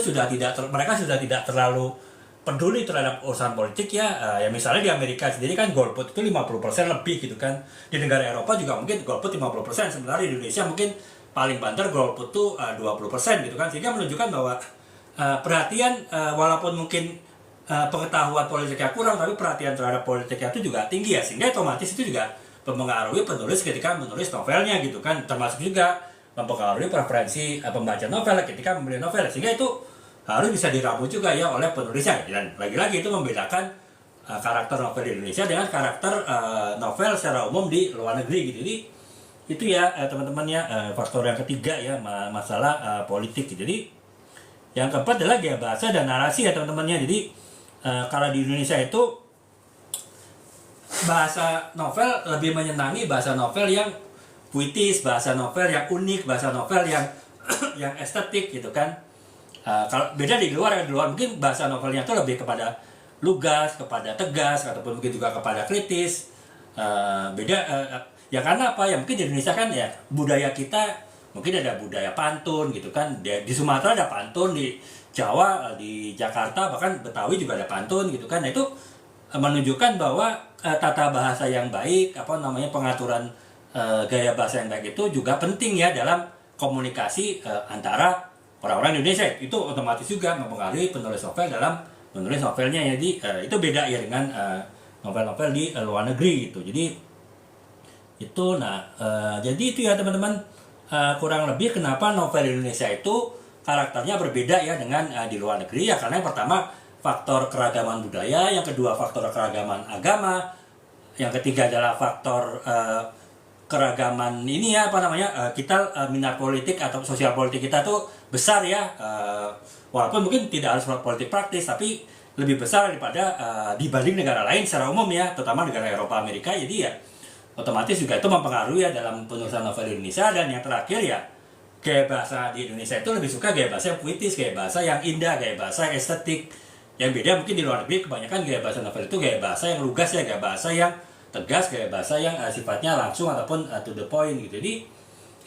mereka sudah tidak terlalu peduli terhadap urusan politik ya. Ya misalnya di Amerika sendiri kan golput itu 50% lebih gitu kan. Di negara Eropa juga mungkin golput 50%, sementara di Indonesia mungkin paling banter golput tuh 20% gitu kan, sehingga menunjukkan bahwa perhatian walaupun mungkin pengetahuan politiknya kurang, tapi perhatian terhadap politiknya itu juga tinggi ya, sehingga otomatis itu juga mempengaruhi penulis ketika menulis novelnya gitu kan, termasuk juga mempengaruhi preferensi pembaca novel ketika membeli novel, sehingga itu harus bisa diramu juga ya oleh penulisnya. Dan lagi-lagi itu membedakan karakter novel di Indonesia dengan karakter novel secara umum di luar negeri gitu. Jadi itu ya teman-teman ya, faktor yang ketiga ya, masalah politik. Jadi yang keempat adalah gaya bahasa dan narasi ya teman-temannya. Jadi kalau di Indonesia itu bahasa novel lebih menyenangi bahasa novel yang puitis, bahasa novel yang unik, bahasa novel yang yang estetik gitu kan. Kalau beda di luar mungkin bahasa novelnya itu lebih kepada lugas, kepada tegas, ataupun mungkin juga kepada kritis. Beda ya karena apa ya, mungkin di Indonesia kan ya budaya kita mungkin ada budaya pantun gitu kan, di Sumatera ada pantun, di Jawa, di Jakarta bahkan Betawi juga ada pantun gitu kan. Nah, itu menunjukkan bahwa tata bahasa yang baik, pengaturan gaya bahasa yang baik itu juga penting ya dalam komunikasi antara orang-orang Indonesia. Itu otomatis juga mempengaruhi penulis novel dalam menulis novelnya. Jadi itu beda ya dengan novel-novel di luar negeri gitu. Jadi itu jadi itu ya teman-teman, kurang lebih kenapa novel Indonesia itu karakternya berbeda ya dengan di luar negeri ya, karena yang pertama faktor keragaman budaya, yang kedua faktor keragaman agama, yang ketiga adalah faktor keragaman ini ya kita minat politik atau sosial politik kita tuh besar ya, walaupun mungkin tidak harus politik praktis, tapi lebih besar daripada dibanding negara lain secara umum ya, terutama negara Eropa, Amerika. Jadi ya otomatis juga itu mempengaruhi ya dalam penulisan novel Indonesia. Dan yang terakhir ya, gaya bahasa di Indonesia itu lebih suka gaya bahasa yang puitis, gaya bahasa yang indah, gaya bahasa yang estetik. Yang beda mungkin di luar negeri kebanyakan gaya bahasa novel itu gaya bahasa yang lugas ya, gaya bahasa yang tegas, gaya bahasa yang sifatnya langsung ataupun to the point gitu. Jadi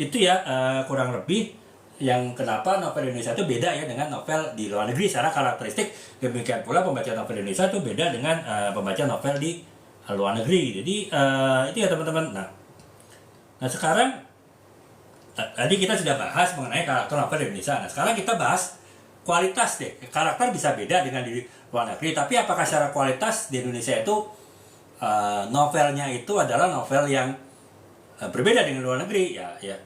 itu ya kurang lebih yang kenapa novel Indonesia itu beda ya dengan novel di luar negeri secara karakteristik. Demikian pula pembaca novel Indonesia itu beda dengan pembaca novel di luar negeri. Jadi itu ya teman-teman. Nah sekarang tadi kita sudah bahas mengenai karakter novel Indonesia. Nah sekarang kita bahas kualitas deh. Karakter bisa beda dengan di luar negeri, tapi apakah secara kualitas di Indonesia itu novelnya itu adalah novel yang berbeda dengan luar negeri? Ya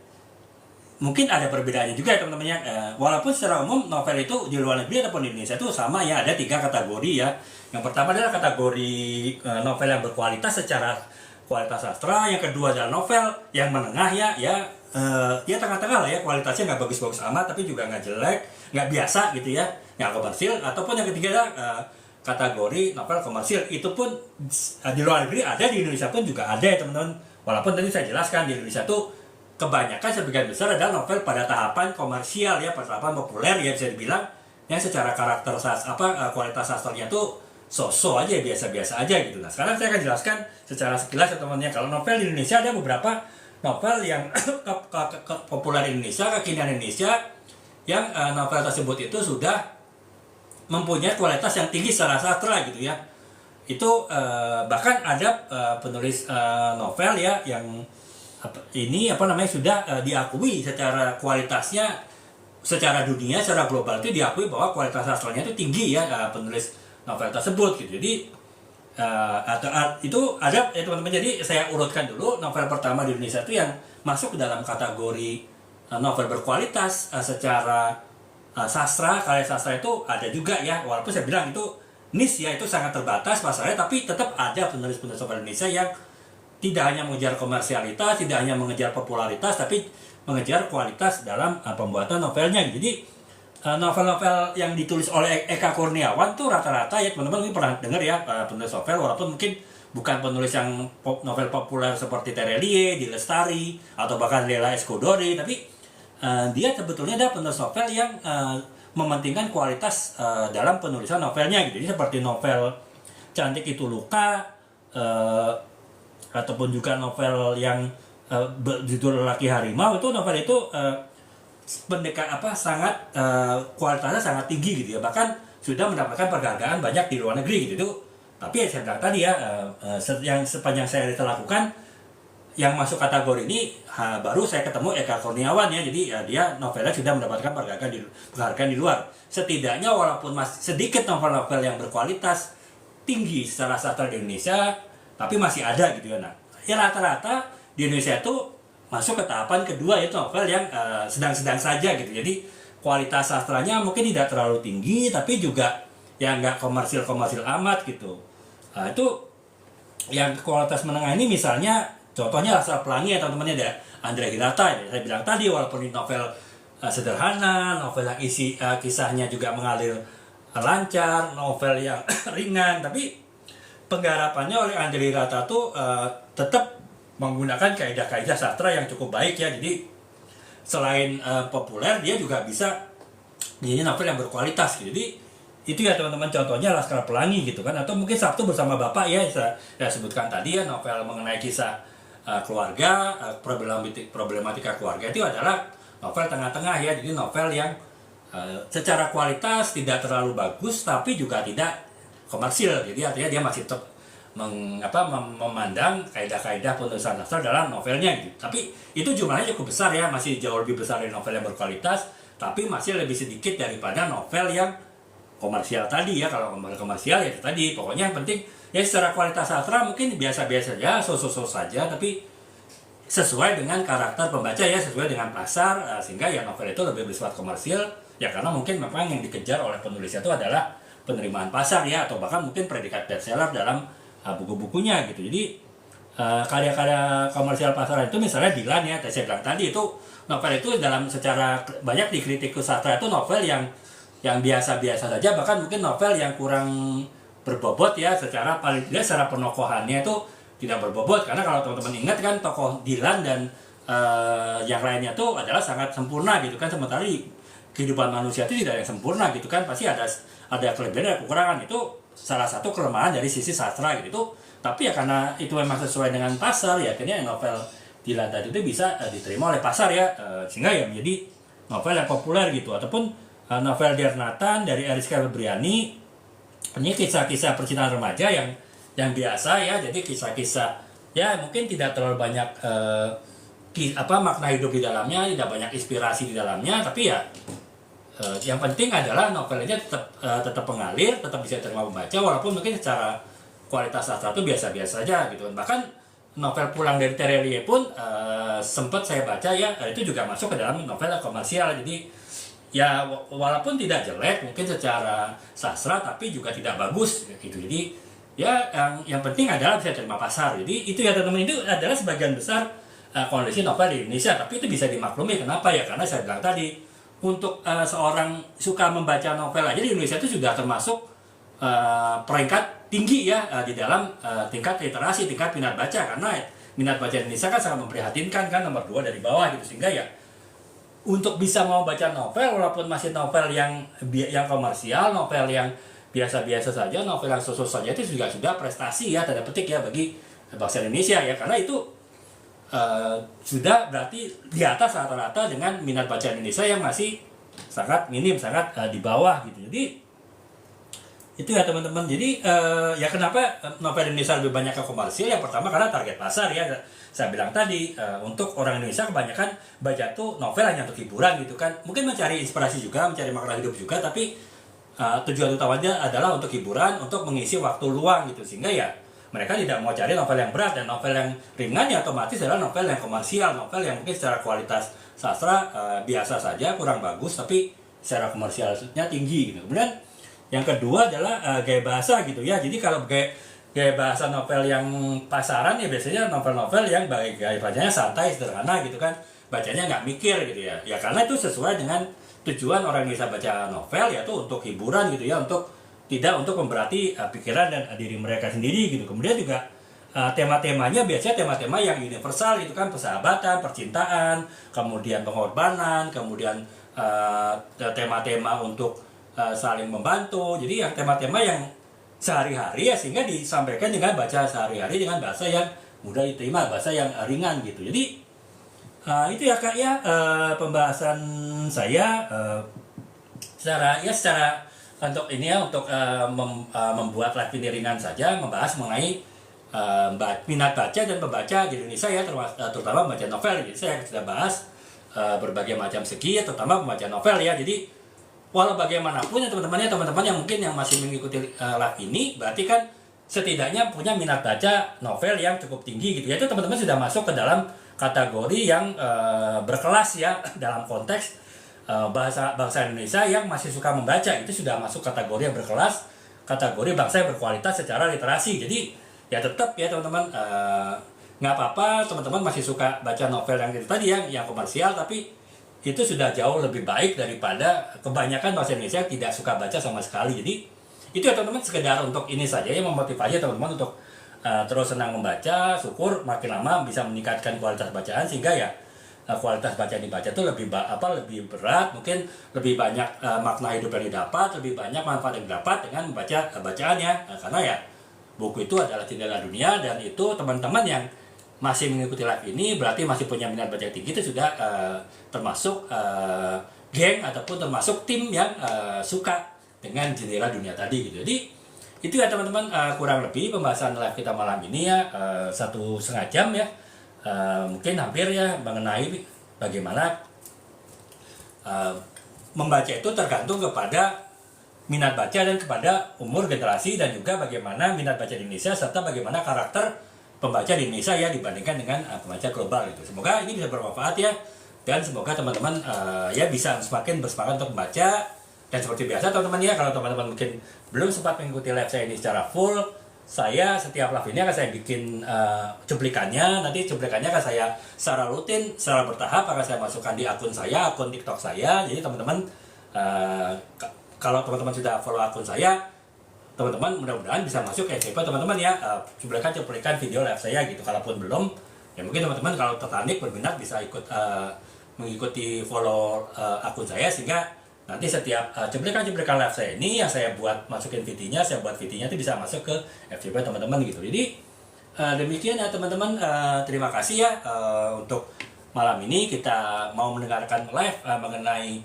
mungkin ada perbedaannya juga ya teman-teman ya. Walaupun secara umum novel itu di luar negeri ataupun di Indonesia itu sama ya, ada 3 kategori ya. Yang pertama adalah kategori novel yang berkualitas secara kualitas sastra, yang kedua adalah novel yang menengah ya tengah-tengah lah ya, kualitasnya nggak bagus-bagus amat tapi juga nggak jelek, nggak biasa gitu ya, yang komersil. Ataupun yang ketiga adalah kategori novel komersil, itu pun di luar negeri ada, di Indonesia pun juga ada ya teman-teman. Walaupun tadi saya jelaskan di Indonesia tuh kebanyakan sebagian besar adalah novel pada tahapan komersial ya, pada tahapan populer ya bisa dibilang, yang secara karakter kualitas sastranya tuh so-so aja, biasa-biasa aja gitu. Nah sekarang saya akan jelaskan secara sekilas ya teman-teman ya. Kalau novel di Indonesia ada beberapa novel yang populer di Indonesia, kekinian Indonesia, yang novel tersebut itu sudah mempunyai kualitas yang tinggi secara sastra gitu ya. Itu bahkan ada penulis novel ya yang sudah diakui secara kualitasnya secara dunia, secara global itu diakui bahwa kualitas sastranya itu tinggi ya, penulis novel tersebut gitu. Jadi itu ada ya teman-teman. Jadi saya urutkan dulu novel pertama di Indonesia itu yang masuk ke dalam kategori novel berkualitas secara sastra, karya sastra itu ada juga ya, walaupun saya bilang itu niche ya, itu sangat terbatas pasarnya, tapi tetap ada penulis-penulis novel Indonesia yang tidak hanya mengejar komersialitas, tidak hanya mengejar popularitas, tapi mengejar kualitas dalam pembuatan novelnya. Jadi novel-novel yang ditulis oleh Eka Kurniawan tuh rata-rata ya teman-teman mungkin pernah dengar ya, penulis novel, walaupun mungkin bukan penulis yang novel populer seperti Terelie, Di Lestari, atau bahkan Lela Escudori, tapi dia sebetulnya ada penulis novel yang mementingkan kualitas dalam penulisan novelnya gitu. Jadi seperti novel Cantik Itu Luka, ataupun juga novel yang berjudul Lelaki Harimau, itu novel itu sangat kualitasnya sangat tinggi gitu ya, bahkan sudah mendapatkan penghargaan banyak di luar negeri gitu. Tapi ya saya bilang tadi ya, yang sepanjang saya lakukan yang masuk kategori ini baru saya ketemu Eka Kurniawan ya. Jadi dia novelnya sudah mendapatkan penghargaan di luar. Setidaknya walaupun masih sedikit novel-novel yang berkualitas tinggi secara sastra di Indonesia, tapi masih ada gitu ya. Nah, ya rata-rata di Indonesia itu masuk ke tahapan kedua, yaitu novel yang sedang-sedang saja gitu. Jadi kualitas sastranya mungkin tidak terlalu tinggi, tapi juga yang nggak komersil amat gitu. Nah, itu yang kualitas menengah ini misalnya contohnya Laskar Pelangi ya teman-teman, ada Andrea Hirata ya. Saya bilang tadi walaupun ini novel sederhana, novel yang isi kisahnya juga mengalir lancar, novel yang ringan, tapi penggarapannya oleh Andrea Hirata tuh tetap menggunakan kaidah-kaidah sastra yang cukup baik ya. Jadi selain populer, dia juga bisa menjadi novel yang berkualitas gitu. Jadi itu ya teman-teman contohnya Laskar Pelangi gitu kan, atau mungkin Sabtu Bersama Bapak ya, saya sebutkan tadi ya, novel mengenai kisah keluarga, problematika keluarga. Itu adalah novel tengah-tengah ya, jadi novel yang secara kualitas tidak terlalu bagus tapi juga tidak komersil. Jadi artinya dia masih tetap memandang kaidah-kaidah penulisan sastra dalam novelnya gitu. Tapi itu jumlahnya cukup besar ya, masih jauh lebih besar dari novel yang berkualitas, tapi masih lebih sedikit daripada novel yang komersial tadi ya. Kalau komersial ya itu tadi, pokoknya yang penting ya secara kualitas sastra mungkin biasa-biasa saja, so-so saja, tapi sesuai dengan karakter pembaca ya, sesuai dengan pasar, sehingga ya novel itu lebih bersifat komersial ya, karena mungkin memang yang dikejar oleh penulisnya itu adalah penerimaan pasar ya, atau bahkan mungkin predikat bestseller dalam buku-bukunya gitu. Jadi karya-karya komersial pasaran itu misalnya Dilan ya, saya bilang tadi itu novel itu dalam secara banyak dikritik sastra itu novel yang biasa-biasa saja, bahkan mungkin novel yang kurang berbobot ya, secara paling tidak secara penokohannya itu tidak berbobot, karena kalau teman-teman ingat kan tokoh Dilan dan yang lainnya itu adalah sangat sempurna gitu kan, sementara kehidupan manusia itu tidak yang sempurna gitu kan, pasti ada kelebihan dan kekurangan. Itu salah satu kelemahan dari sisi sastra gitu. Tapi ya karena itu memang sesuai dengan pasar ya, akhirnya novel Dilan tadi itu bisa diterima oleh pasar ya, sehingga ya menjadi novel yang populer gitu. Ataupun novel Dear Nathan dari Eriska Febriani, ini kisah-kisah percintaan remaja yang biasa ya, jadi kisah-kisah ya mungkin tidak terlalu banyak makna hidup di dalamnya, tidak banyak inspirasi di dalamnya, tapi ya yang penting adalah novelnya tetap mengalir, tetap bisa diterima pembaca, walaupun mungkin secara kualitas sastra itu biasa-biasa saja gitu. Bahkan novel Pulang dari Terelie pun sempat saya baca ya, itu juga masuk ke dalam novel komersial. Jadi ya walaupun tidak jelek mungkin secara sastra, tapi juga tidak bagus gitu. Jadi ya yang penting adalah bisa terima pasar. Jadi itu ya teman-teman, itu adalah sebagian besar kondisi novel di Indonesia. Tapi itu bisa dimaklumi, kenapa ya, karena saya bilang tadi, untuk seorang suka membaca novel aja di Indonesia itu sudah termasuk peringkat tinggi ya di dalam tingkat literasi, tingkat minat baca. Karena minat baca Indonesia kan sangat memprihatinkan kan, nomor 2 dari bawah gitu. Sehingga ya untuk bisa mau baca novel, walaupun masih novel yang komersial, novel yang biasa-biasa saja, novel yang sosok saja, itu juga sudah prestasi ya, tanda petik ya, bagi bangsa Indonesia ya. Karena itu sudah berarti di atas rata-rata dengan minat baca Indonesia yang masih sangat minim, sangat di bawah gitu. Jadi itu ya teman-teman. Jadi ya kenapa novel Indonesia lebih banyak ke komersil? Yang pertama karena target pasar ya. Saya bilang tadi, untuk orang Indonesia kebanyakan baca tuh novel hanya untuk hiburan gitu kan. Mungkin mencari inspirasi juga, mencari makna hidup juga, tapi tujuan utamanya adalah untuk hiburan, untuk mengisi waktu luang gitu. Sehingga ya mereka tidak mau cari novel yang berat, dan novel yang ringan ya otomatis adalah novel yang komersial, novel yang mungkin secara kualitas sastra biasa saja, kurang bagus, tapi secara komersialnya tinggi gitu. Kemudian yang kedua adalah gaya bahasa gitu ya. Jadi kalau gaya bahasa novel yang pasaran ya biasanya novel-novel yang gaya bacanya santai, sederhana gitu kan, bacanya nggak mikir gitu ya. Ya karena itu sesuai dengan tujuan orang Indonesia baca novel, yaitu untuk hiburan gitu ya, tidak untuk memberati pikiran dan diri mereka sendiri gitu. Kemudian juga tema-temanya biasanya tema-tema yang universal gitu kan, persahabatan, percintaan, kemudian pengorbanan, kemudian tema-tema untuk saling membantu. Jadi yang tema-tema yang sehari-hari ya, sehingga disampaikan dengan baca sehari-hari dengan bahasa yang mudah diterima, bahasa yang ringan gitu. Jadi itu ya Kak ya, pembahasan saya secara untuk ini ya, untuk membuat live ini ringan saja, membahas mengenai minat baca dan pembaca di Indonesia ya, terutama membaca novel. Jadi saya sudah bahas berbagai macam segi ya, terutama membaca novel ya. Jadi walau bagaimanapun ya teman-teman yang mungkin yang masih mengikuti live ini, berarti kan setidaknya punya minat baca novel yang cukup tinggi gitu ya. Itu teman-teman sudah masuk ke dalam kategori yang berkelas ya, dalam konteks bangsa Indonesia yang masih suka membaca, itu sudah masuk kategori yang berkelas, kategori bangsa yang berkualitas secara literasi. Jadi ya tetap ya teman-teman, nggak apa-apa teman-teman masih suka baca novel yang itu tadi yang komersial, tapi itu sudah jauh lebih baik daripada kebanyakan bangsa Indonesia tidak suka baca sama sekali. Jadi itu ya teman-teman, sekedar untuk ini saja ya, memotivasi teman-teman untuk terus senang membaca. Syukur makin lama bisa meningkatkan kualitas bacaan, sehingga ya kualitas bacaan dibaca itu lebih berat, mungkin lebih banyak makna hidup yang didapat, lebih banyak manfaat yang didapat dengan membaca bacaannya. Karena ya buku itu adalah jendela dunia, dan itu teman-teman yang masih mengikuti live ini berarti masih punya minat baca tinggi, itu sudah termasuk geng ataupun termasuk tim yang suka dengan jendela dunia tadi gitu. Jadi itu ya teman-teman, kurang lebih pembahasan live kita malam ini ya, 1,5 jam ya, mungkin hampir ya, mengenai bagaimana membaca itu tergantung kepada minat baca dan kepada umur generasi, dan juga bagaimana minat baca di Indonesia serta bagaimana karakter pembaca di Indonesia ya dibandingkan dengan pembaca global gitu. Semoga ini bisa bermanfaat ya, dan semoga teman-teman ya bisa semakin bersemangat untuk membaca. Dan seperti biasa teman-teman ya, kalau teman-teman mungkin belum sempat mengikuti live saya ini secara full, saya setiap live ini akan saya bikin cuplikannya. Nanti cuplikannya akan saya secara rutin, secara bertahap akan saya masukkan di akun saya, akun TikTok saya. Jadi teman-teman, kalau teman-teman sudah follow akun saya, teman-teman mudah-mudahan bisa masuk ke FYP teman-teman ya, cuplikan video live saya gitu. Kalaupun belum ya, mungkin teman-teman kalau tertarik berminat bisa mengikuti follow akun saya, sehingga nanti setiap cuplikan live saya ini yang saya buat, masukin videonya, saya buat videonya itu bisa masuk ke FYP teman-teman gitu. Jadi demikian ya teman-teman, terima kasih ya. Untuk malam ini kita mau mendengarkan live mengenai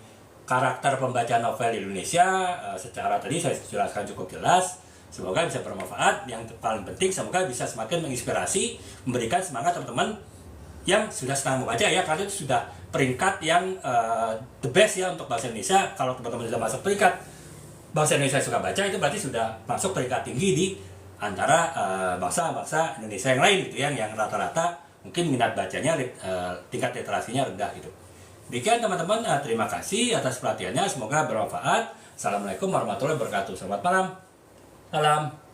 karakter pembaca novel di Indonesia. Secara tadi saya jelaskan cukup jelas, semoga bisa bermanfaat. Yang paling penting semoga bisa semakin menginspirasi, memberikan semangat teman-teman yang sudah senang membaca ya, karena itu sudah peringkat yang the best ya untuk bahasa Indonesia. Kalau teman-teman sudah masuk peringkat bahasa Indonesia suka baca, itu berarti sudah masuk peringkat tinggi di antara bangsa-bangsa Indonesia yang lain gitu ya, yang rata-rata mungkin minat bacanya tingkat literasinya rendah gitu. Demikian teman-teman, terima kasih atas perhatiannya, semoga bermanfaat. Assalamualaikum warahmatullahi wabarakatuh. Selamat malam. Salam.